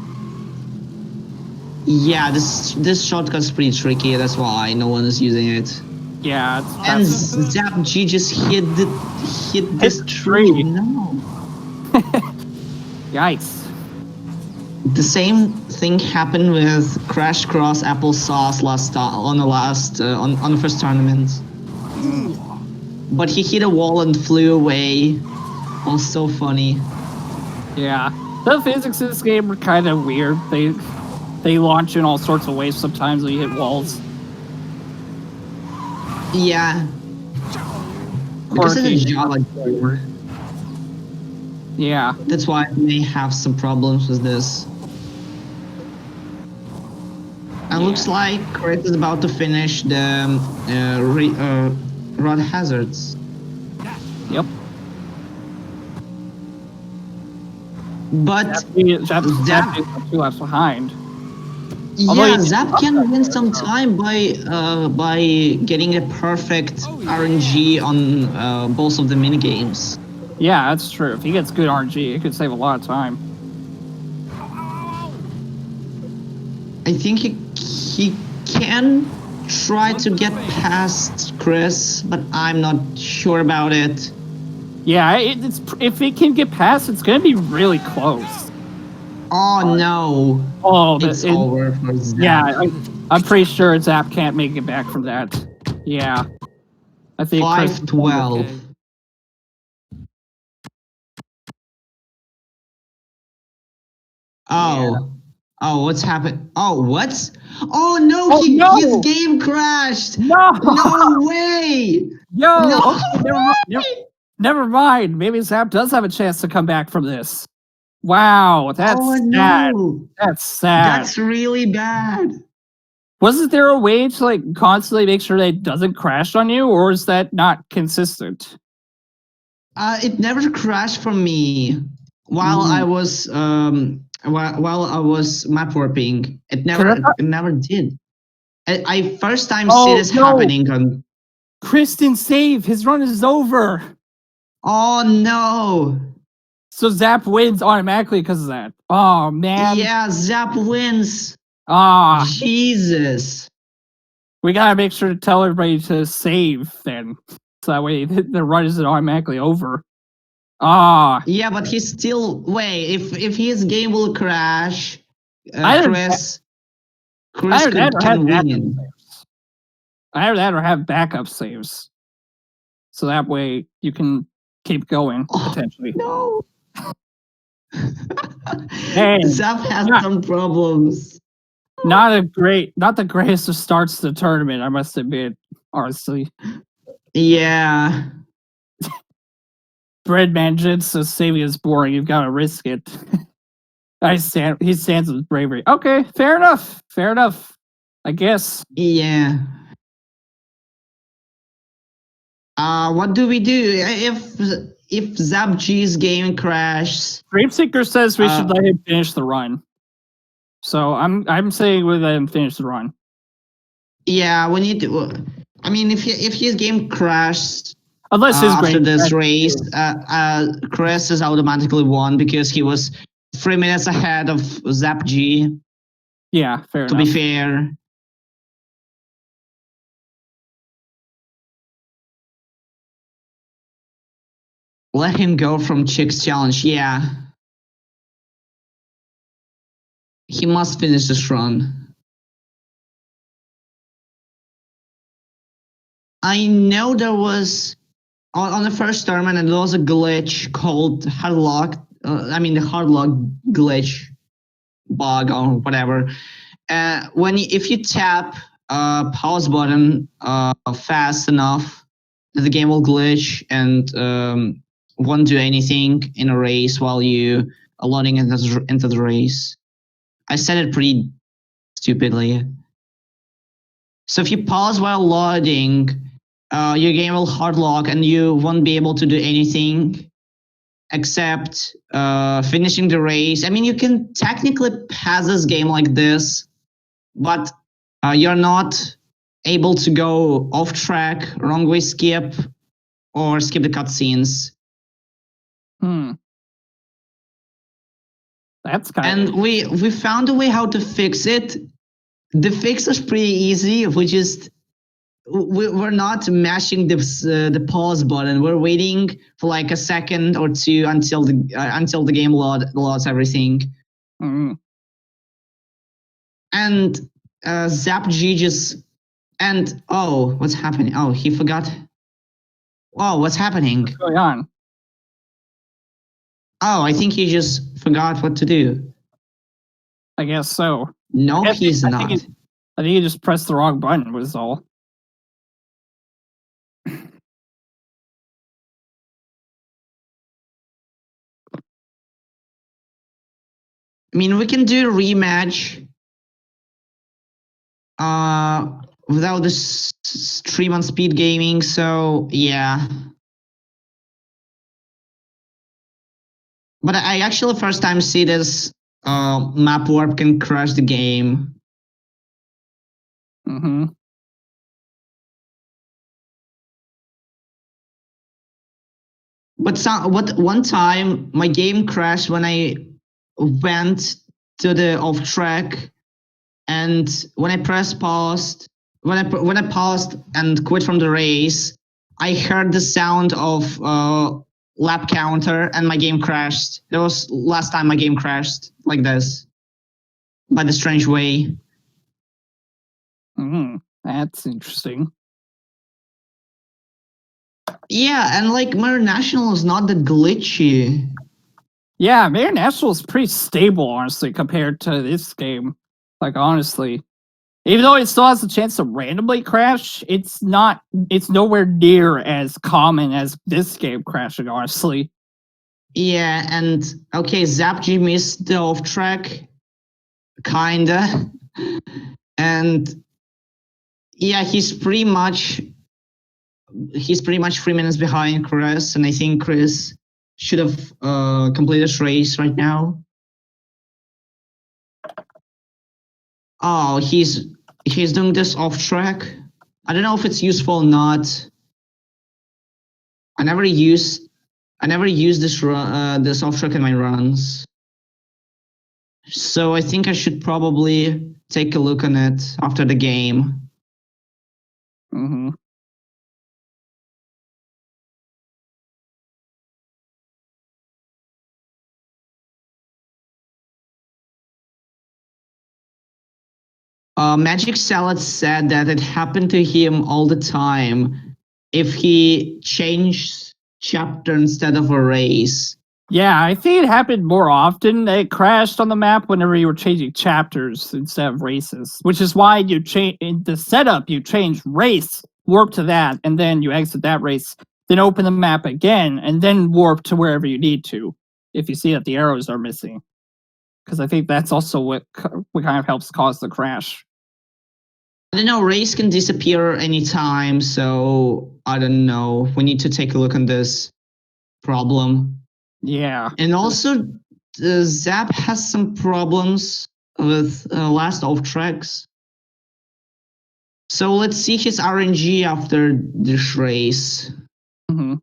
Yeah, this shortcut's pretty tricky. That's why no one is using it. Yeah, And Zappg just hit this tree. No. Yikes. The same thing happened with Crash Cross Applesauce on the first tournament. But he hit a wall and flew away. It was so funny. Yeah, the physics in this game are kind of weird. They launch in all sorts of ways sometimes when you hit walls. Yeah. Because it's a Java game. Yeah. That's why I may have some problems with this. And looks like Chris is about to finish the rod hazards. Yep. But Zap is 2 laps behind. Yeah, Zap can win some time by getting a perfect RNG on both of the minigames. Yeah, that's true. If he gets good RNG, it could save a lot of time. I think he can try to get past Chris, but I'm not sure about it. Yeah, it's if he can get past, it's going to be really close. Oh no! Oh, it's over for Zap. Yeah, I'm pretty sure Zap can't make it back from that. Yeah, I think 5-12. Oh. Oh, what's happened? Oh, what? Oh no, his game crashed! No! No way! Yo! No. Never mind. Maybe Zap does have a chance to come back from this. Wow, that's sad. That's sad. That's really bad. Wasn't there a way to like constantly make sure that it doesn't crash on you, or is that not consistent? It never crashed for me while I was while I was map warping. It never did. I first time see this happening on. Chris didn't save. His run is over. Oh no. So Zap wins automatically because of that. Oh man. Yeah, Zap wins. Ah. Jesus. We gotta make sure to tell everybody to save then. So that way the run isn't automatically over. Ah. Yeah, but he's still if his game will crash, Chris can win. Either that or have backup saves. So that way you can keep going potentially. No. Hey, Zap has some problems. Not the greatest of starts to the tournament, I must admit, honestly. Yeah. Breadman Jin says saving is boring, you've gotta risk it. He stands with bravery. Okay, fair enough. I guess. Yeah. What do we do if Zappg's game crashes? Dreamseeker says we should let him finish the run. So I'm saying we let him finish the run. Yeah, we need to. I mean, if his game crashed, unless his after this race, Chris is automatically won because he was 3 minutes ahead of Zappg. Yeah, fair enough. To be fair. Let him go from Chick's challenge, yeah. He must finish this run. I know there was, on the first tournament, there was a glitch called the hardlock glitch bug or whatever. If you tap pause button fast enough, the game will glitch and won't do anything in a race while you are loading into the race. I said it pretty stupidly. So if you pause while loading, your game will hardlock and you won't be able to do anything except finishing the race. I mean, you can technically pass this game like this, but you're not able to go off track, wrong way skip, or skip the cutscenes. That's kind and of... we found a way how to fix it. The fix is pretty easy. We're not mashing the pause button. We're waiting for like a second or two until the game loads everything. Mm. And Zappg just what's happening? Oh, he forgot. Oh, what's happening? What's going on? Oh, I think he just forgot what to do. I guess so. No, he's not. I think he just pressed the wrong button, was all. I mean, we can do a rematch without the stream on SpeedGaming, so yeah. But I actually first time see this map warp can crash the game. Mm-hmm. But one time my game crashed when I went to the off track, and when I pressed paused, when I paused and quit from the race, I heard the sound of lap counter, and my game crashed. That was last time my game crashed like this, by the strange way. Mm-hmm. That's interesting. Yeah, and like Mayor National is not that glitchy. Yeah, Mayor National is pretty stable, honestly, compared to this game. Like, honestly. Even though it still has a chance to randomly crash, it's nowhere near as common as this game crashing, honestly. Yeah, and okay, Zappg missed the off track, kinda. And yeah, he's pretty much 3 minutes behind Chris, and I think Chris should have completed this race right now. Oh, he's doing this off track. I don't know if it's useful or not. I never use this this off track in my runs, so I think I should probably take a look on it after the game. Mm-hmm. Magic Salad said that it happened to him all the time if he changed chapter instead of a race. Yeah, I think it happened more often. It crashed on the map whenever you were changing chapters instead of races, which is why you change in the setup. You change race, warp to that, and then you exit that race. Then open the map again, and then warp to wherever you need to. If you see that the arrows are missing, because I think that's also what kind of helps cause the crash. I don't know, race can disappear anytime, so I don't know. We need to take a look on this problem. Yeah. And also, Zap has some problems with last off tracks. So let's see his RNG after this race. Mm-hmm.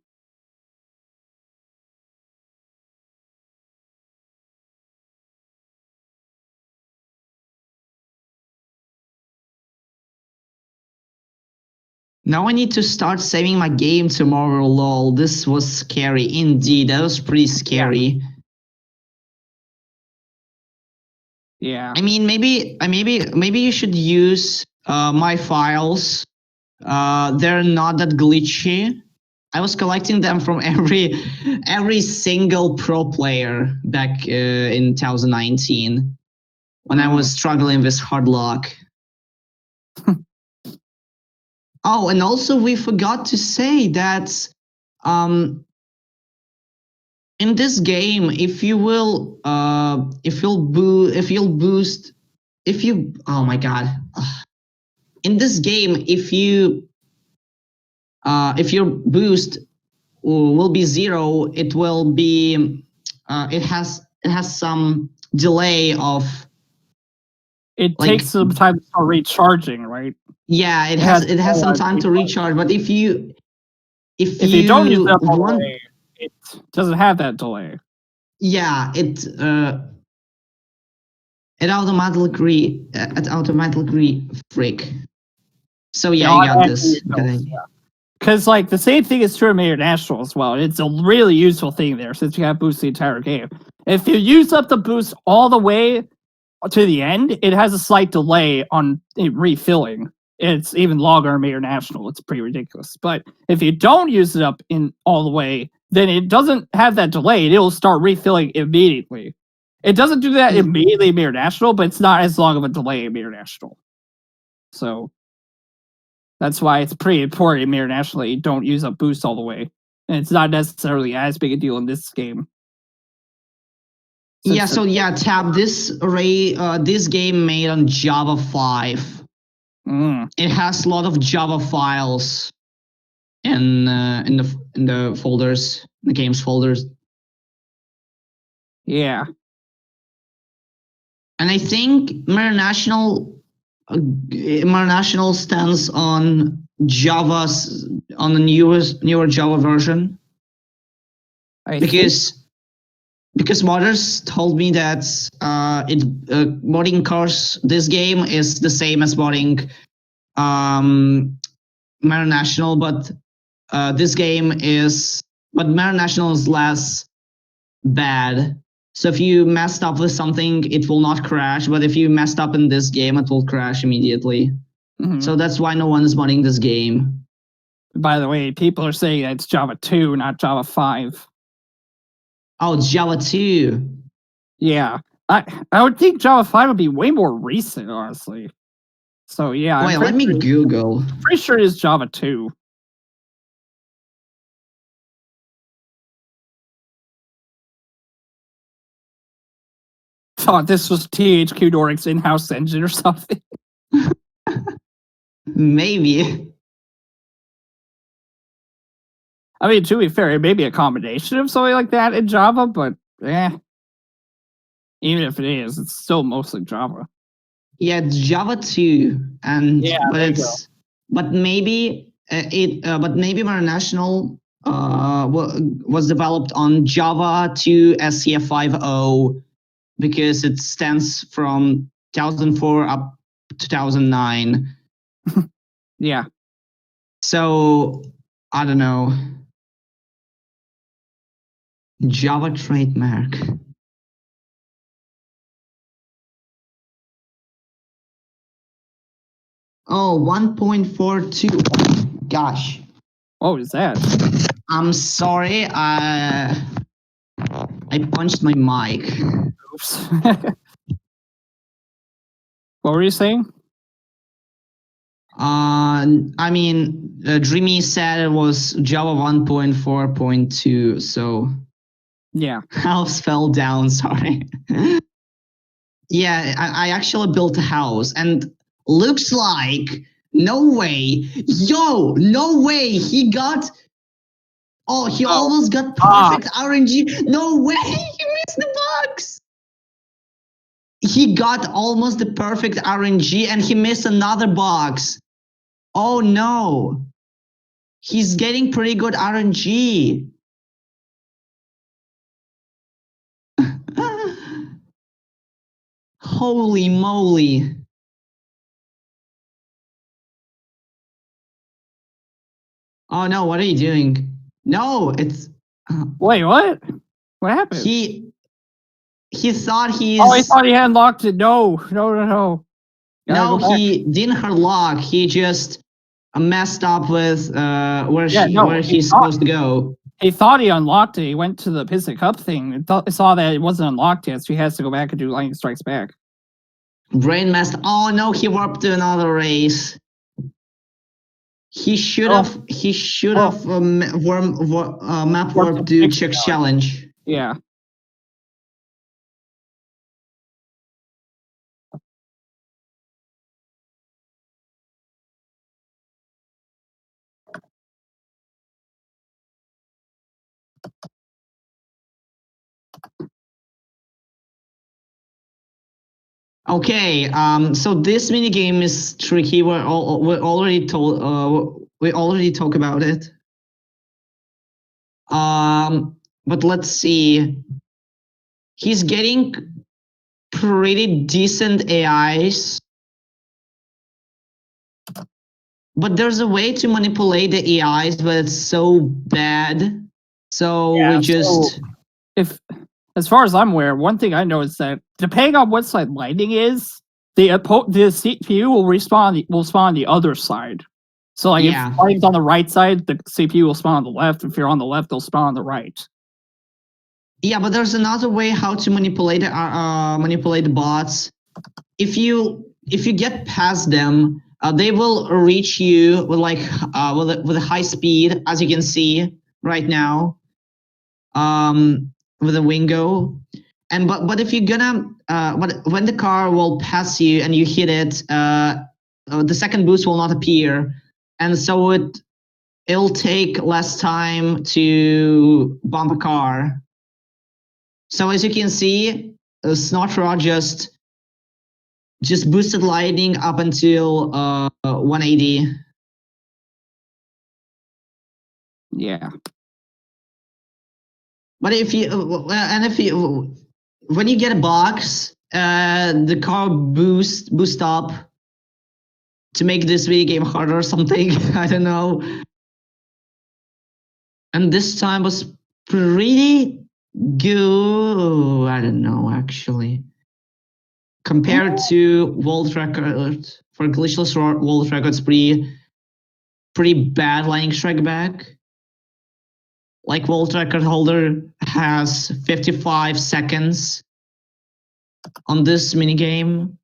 Now I need to start saving my game tomorrow, lol. This was scary indeed. That was pretty scary. Yeah. I mean, maybe you should use my files. They're not that glitchy. I was collecting them from every single pro player back in 2019 when I was struggling with hard luck. Oh, and also we forgot to say that in this game, if you'll boost, oh my god, in this game, if your boost will be 0, it will be it has some delay of. It takes some time to start recharging, right? Yeah, it has some time to recharge, but if you don't use that delay, it doesn't have that delay. Yeah, it It automatically freak. So yeah, I got this. Because like the same thing is true of International as well. It's a really useful thing there since you have boost the entire game. If you use up the boost all the way to the end, it has a slight delay on it refilling. It's even longer in International. It's pretty ridiculous. But if you don't use it up in all the way, then it doesn't have that delay. It'll start refilling immediately. It doesn't do that immediately in International, but it's not as long of a delay in International. So that's why it's pretty important in International that you don't use up boost all the way. And it's not necessarily as big a deal in this game. Tab, this game made on Java 5. It has a lot of Java files in the folders, the games folders. Yeah. And I think International stands on Java's on the newer Java version. Because modders told me that modding course this game is the same as modding International, but International is less bad. So if you messed up with something, it will not crash. But if you messed up in this game, it will crash immediately. So that's why no one is modding this game. By the way, people are saying that it's Java 2, not Java 5. Oh, it's Java 2. Yeah. I would think Java 5 would be way more recent, honestly. So yeah. Wait, let me Google. I'm pretty sure it is Java 2. Thought this was THQ Nordic's in-house engine or something. Maybe. I mean, to be fair, it may be a combination of something like that in Java, but even if it is, it's still mostly Java. Yeah, it's Java 2, and but maybe International was developed on Java 2 SCF 5.0 because it stands from 2004 up to 2009. Yeah. So I don't know. Java trademark. Oh, 1.42. Gosh. What was that? I'm sorry. I punched my mic. Oops. What were you saying? I mean, Dreamy said it was Java 1.4.2, so yeah, house fell down. Sorry. Yeah, I actually built a house, and looks like no way. He got. Oh, he almost got perfect RNG. No way, he missed the box. He got almost the perfect RNG, and he missed another box. Oh no. He's getting pretty good RNG. Holy moly. Oh no, what are you doing? No, it's... Wait, what? What happened? He thought he's... Oh, he thought he had unlocked it. No. No, he didn't unlock. He just messed up with where he's supposed to go. He thought he unlocked it. He went to the Piston Cup thing and saw that it wasn't unlocked yet, so he has to go back and do Lightning Strikes Back. Brain messed. Oh no, he warped to another race. He should have. Map warp to check challenge. Yeah. Okay, so this mini game is tricky. We already talk about it. But let's see. He's getting pretty decent AIs. But there's a way to manipulate the AIs, but it's so bad. So we just... if, as far as I'm aware, one thing I know is that depending on what side lighting is, the CPU will spawn on the other side. So like if lighting's on the right side, the CPU will spawn on the left. If you're on the left, they'll spawn on the right. Yeah, but there's another way how to manipulate the bots. If you get past them, they will reach you with with a high speed, as you can see right now, with a Wingo. And but if you're gonna when the car will pass you and you hit it, the second boost will not appear, and so it'll take less time to bump a car. So as you can see, Snotrod just boosted lighting up until 180. Yeah. But when you get a box, the car boost up to make this video game harder or something. I don't know. And this time was pretty good. I don't know, actually. Compared to world record, for Glitchless world records, pretty bad lighting strike back. Like world record holder has 55 seconds on this minigame.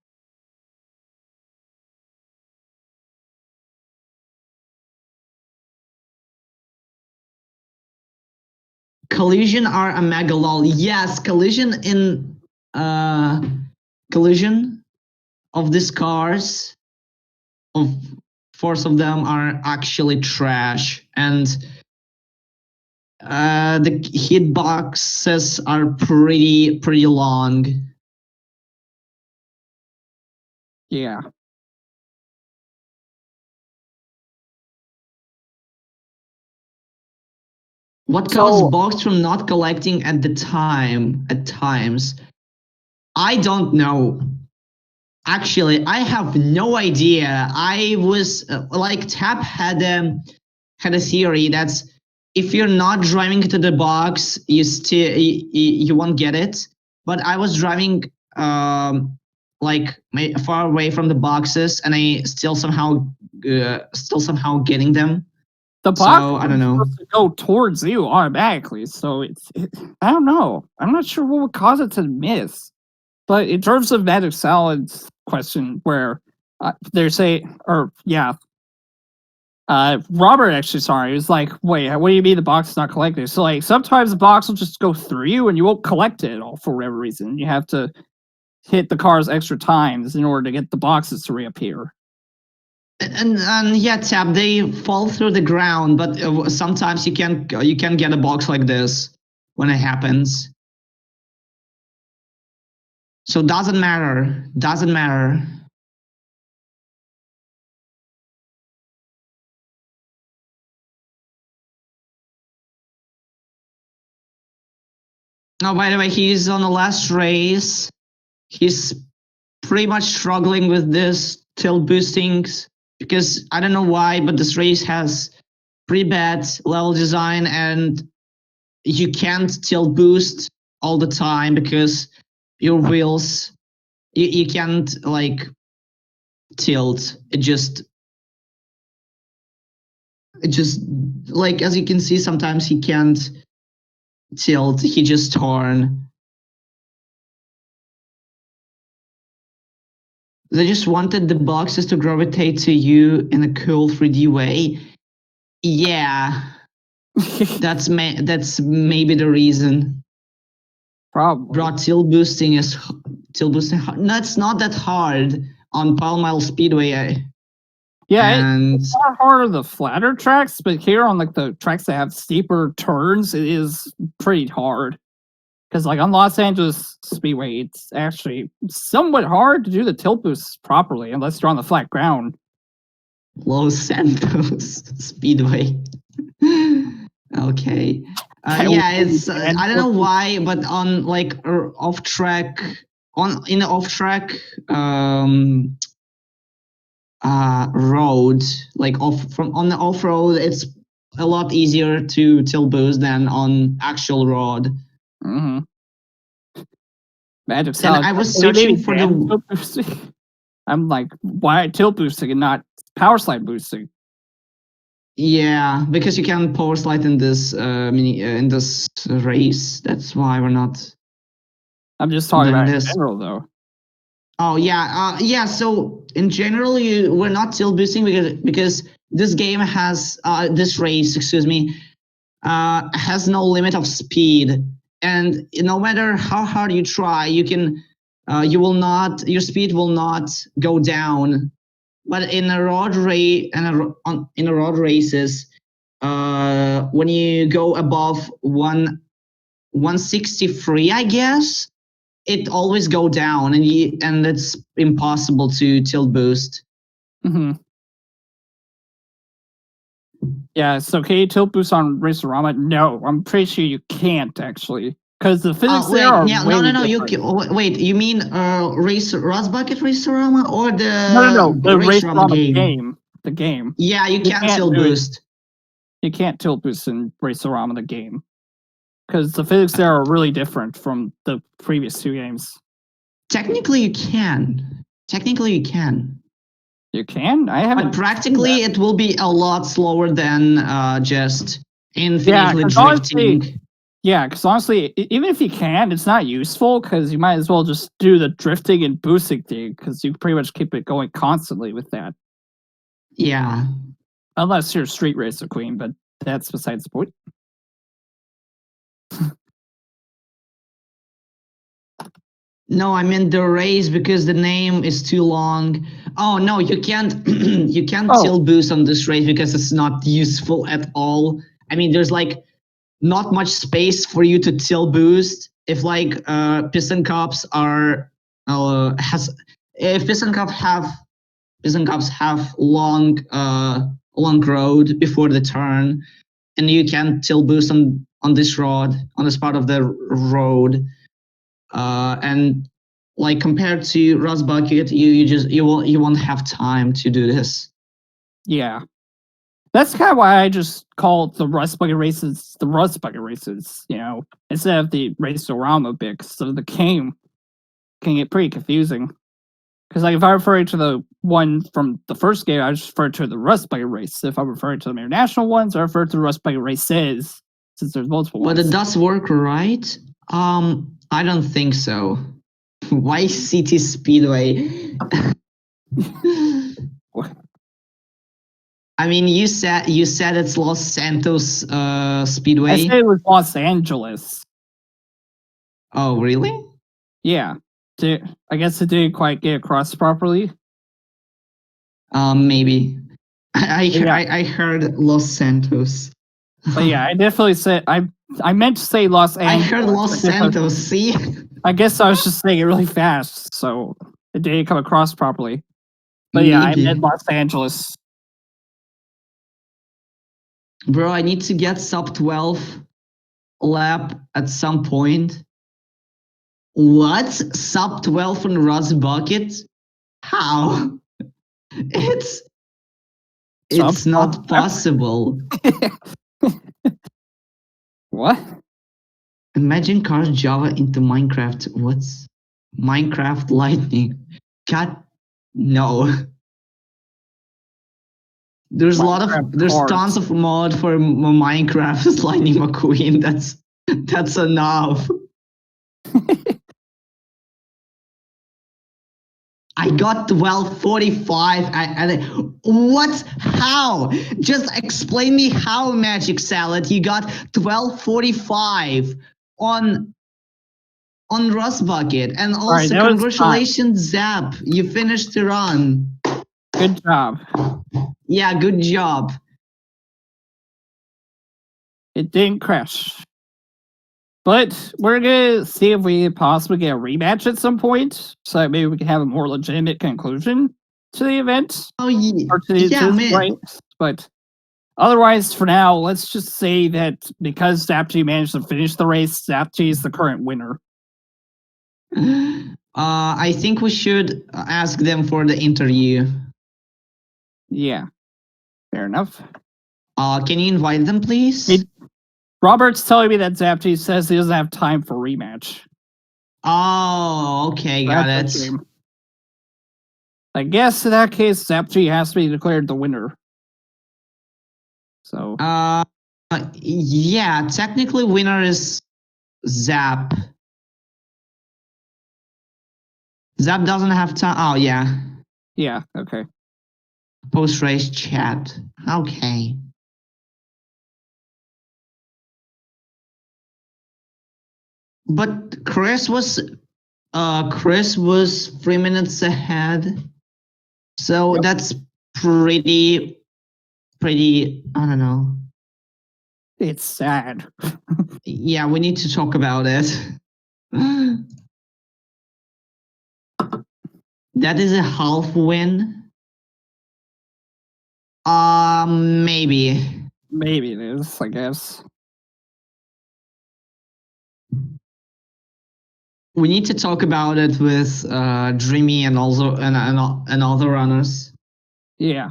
Collision are a mega lol. Yes, collision of these cars, of 4 of them, are actually trash, and the hitboxes are pretty long. Yeah. What caused bugs from not collecting at times? I don't know. Actually, I have no idea. I was Tap had a theory that's if you're not driving to the box, you won't get it. But I was driving far away from the boxes, and I still somehow getting them. The box is supposed to go towards you automatically, so I don't know. I'm not sure what would cause it to miss. But in terms of Magic Salad's question, where Robert actually, was like, wait, what do you mean the box is not collected? So like sometimes the box will just go through you and you won't collect it at all for whatever reason. You have to hit the cars extra times in order to get the boxes to reappear. And yeah, Tap, they fall through the ground, but sometimes you can get a box like this when it happens. So doesn't matter. Oh, by the way, he's on the last race. He's pretty much struggling with this tilt boostings because I don't know why, but this race has pretty bad level design, and you can't tilt boost all the time because your wheels, you can't tilt. It just as you can see, sometimes he can't tilt. He just turn. They just wanted the boxes to gravitate to you in a cool 3D way. Yeah, that's maybe the reason. Probably. Bro, tilt boosting. No, it's not that hard on Pile Mile Speedway. It's not hard on the flatter tracks, but here on the tracks that have steeper turns, it is pretty hard. Because on Los Angeles Speedway, it's actually somewhat hard to do the tilt boosts properly unless you're on the flat ground. Los Santos Speedway. Okay. It's I don't know why, but on off track in the off-track road, like on the off-road, it's a lot easier to tilt boost than on actual road. Mm-hmm. Magic And Salad. I was searching for tilt boosting. I'm like, why tilt boosting and not power slide boosting? Yeah, because you can power slide in this in this race. That's why we're not. I'm just talking about this. in general, though. Oh yeah, yeah. So in general, we're not tilt boosting because this game has this race, excuse me, has no limit of speed, and no matter how hard you try, your speed will not go down. But in a road race, in a road races, when you go above 163, I guess, it always go down, and it's impossible to tilt boost. Mm-hmm. Yeah, so can you tilt boost on Racerama? No, I'm pretty sure you can't actually, because the physics there are no. different. You mean Zappg Racerama or the No, the Racerama game. The game. Yeah, you can't tilt boost. You can't tilt boost in Racerama the game, because the physics there are really different from the previous two games. Technically, you can. You can? I haven't. But practically, it will be a lot slower than just infinitely drifting. Because honestly, even if you can, it's not useful, because you might as well just do the drifting and boosting thing, because you pretty much keep it going constantly with that. Yeah. Unless you're a street racer queen, but that's besides the point. No, I meant the race because the name is too long. Oh no, you can't tilt boost on this race because it's not useful at all. I mean, there's like not much space for you to tilt boost. If like piston cups are if piston cups have long road before the turn, and you can tilt boost on this part of the road. And like compared to Rust Bucket, you won't have time to do this. Yeah, that's kind of why I just call the Rust Bucket races the Rust Bucket races. You know, instead of the Racerama bit, so the game can get pretty confusing. Because like if I refer to the one from the first game, I just refer to the Rust Bucket race. If I refer to the international ones, I refer to the Rust Bucket races, since there's multiple ones. But it does work, right? I don't think so. Why City Speedway? I mean, you said it's Los Santos Speedway. I said it was Los Angeles. Oh, really? Yeah. I guess it didn't quite get across properly. Maybe. I heard Los Santos. But yeah, I definitely said I meant to say Los Angeles. I heard Los Santos. See. I guess I was just saying it really fast, so it didn't come across properly. But yeah, I meant Los Angeles. Bro, I need to get sub 12 lap at some point. What? Sub 12 on Rust Bucket? How? It's not possible. What? Imagine Cars Java into Minecraft. What's Minecraft Lightning? God, no. There's tons of mod for Minecraft Lightning McQueen. That's enough. I got 1245. What? How? Just explain me how, Magic Salad. You got 1245 on Rust Bucket, and also congratulations, Zap. You finished the run. Good job. Yeah, good job. It didn't crash. But we're going to see if we can possibly get a rematch at some point, so that maybe we can have a more legitimate conclusion to the event. Oh, yeah. Or to the race. But otherwise, for now, let's just say that because Zappg managed to finish the race, Zappg is the current winner. I think we should ask them for the interview. Yeah. Fair enough. Can you invite them, please? Robert's telling me that Zappg says he doesn't have time for rematch. Oh, okay, got it. I guess in that case, Zappg has to be declared the winner. So. Yeah, technically winner is Zap. Zap doesn't have time. Oh, yeah. Yeah, okay. Post-race chat. Okay. But Chris was 3 minutes ahead. So that's pretty, I don't know. It's sad. Yeah, we need to talk about it. That is a half win. Maybe. Maybe it is, I guess. We need to talk about it with Dreamy and also and other runners. Yeah.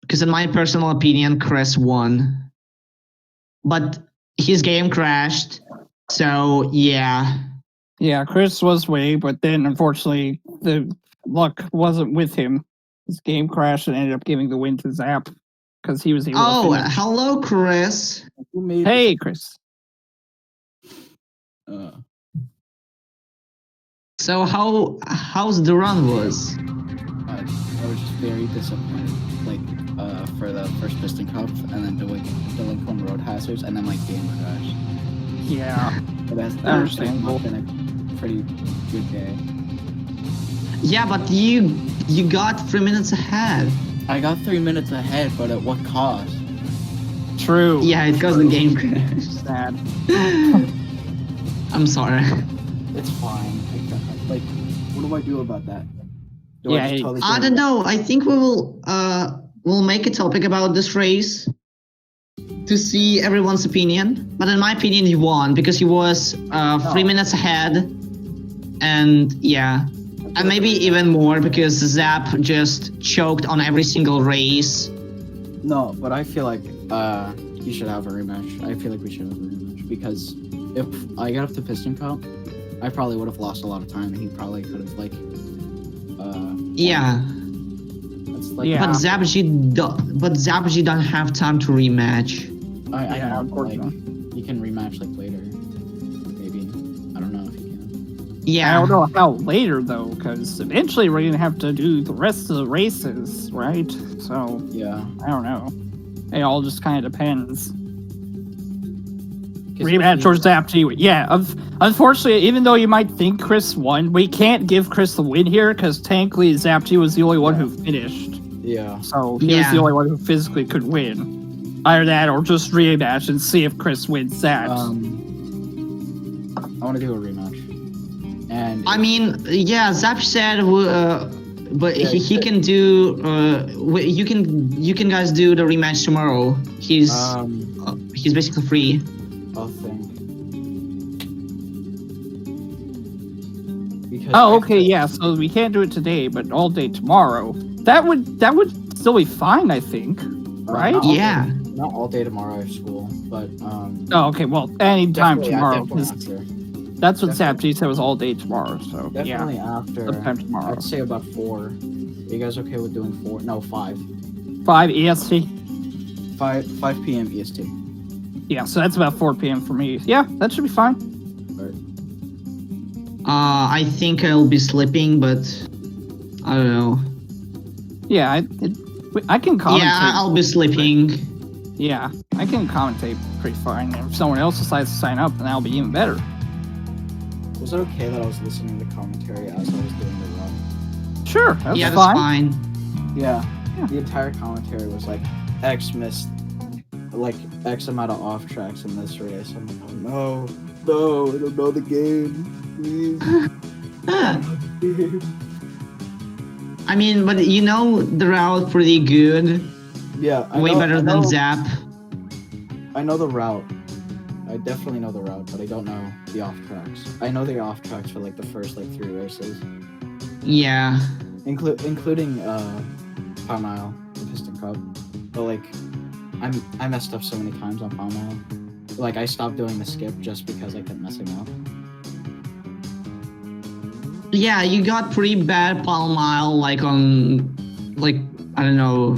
Because in my personal opinion, Chris won. But his game crashed. So yeah. Yeah, Chris was winning, but then unfortunately the luck wasn't with him. His game crashed and ended up giving the win to Zap because he was able to finish. Hello, Chris. Hey, Chris. So how's the run was? I was just very disappointed, like for the first Piston Cup, and then delinquent road hazards, and then my game crashed. Yeah, But that's understandable. been a pretty good day. Yeah, but you got 3 minutes ahead. I got 3 minutes ahead, but at what cost? True. Yeah, it caused the game crash. Sad. I'm sorry. It's fine. Like, what do I do about that? Yeah, just tell the I game- don't know. I think we'll make a topic about this race to see everyone's opinion. But in my opinion, he won because he was 3 minutes ahead, and yeah, and maybe even more because Zap just choked on every single race. No, but I feel like you should have a rematch. I feel like we should have a rematch because if I got up to Piston Cup, I probably would have lost a lot of time, and he probably could have like. Yeah. That's like, Yeah. But Zappg don't have time to rematch. I Yeah, know, of course like, not. you can rematch like later. Maybe. I don't know if you can. Yeah. I don't know how later though, because eventually we're gonna have to do the rest of the races, right? So Yeah. I don't know. It all just kind of depends. 'Cause Rematch or Zappg. Yeah, unfortunately, even though you might think Chris won, we can't give Chris the win here because technically Zappg was the only one who finished. Yeah. So he was the only one who physically could win. Either that or just rematch and see if Chris wins that. I want to do a rematch. And I mean, yeah, Zap said, but Yeah, he can do. You can guys do the rematch tomorrow. He's basically free. I'll think. Because Oh, okay, yeah. So we can't do it today, but all day tomorrow. That would still be fine, I think. Right? Yeah. Not all day tomorrow. I have school, but Oh, okay. Well, any time definitely- tomorrow. definitely 'Cause after. that's what definitely. Zappg said was all day tomorrow. So Definitely yeah, after. sometime tomorrow. I'd say about 4. Are you guys okay with doing 4? No, 5. 5 EST. 5 p.m. EST. Yeah, so that's about 4 p.m. for me. Yeah, that should be fine. I think I'll be sleeping, but I don't know. Yeah, I can commentate. Yeah, I'll be sleeping. Yeah, I can commentate pretty fine. If someone else decides to sign up, then that'll be even better. Was it okay that I was listening to commentary as I was doing the run? Sure, that's Yeah, fine. that's fine. Yeah. Yeah. The entire commentary was like X missed like X amount of off tracks in this race. I'm like, oh no, I don't know the game. Please. I mean, but you know the route pretty good. Yeah, Way better than Zap. I know the route. I definitely know the route, but I don't know the off tracks. I know the off tracks for like the first like 3 races, Yeah. including Palm Mile, the Piston Cup. But like, I messed up so many times on Palm Mile. Like I stopped doing the skip just because I kept messing up. Yeah, you got pretty bad Palm Mile, like on, like, I don't know,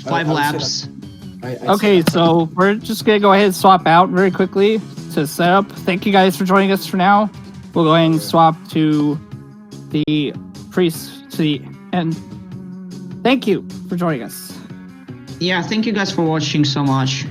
5 I would say laps. Okay, so we're just gonna go ahead and swap out very quickly to set up. Thank you guys for joining us for now. We'll go ahead and swap to the end. Thank you for joining us. Yeah, thank you guys for watching so much.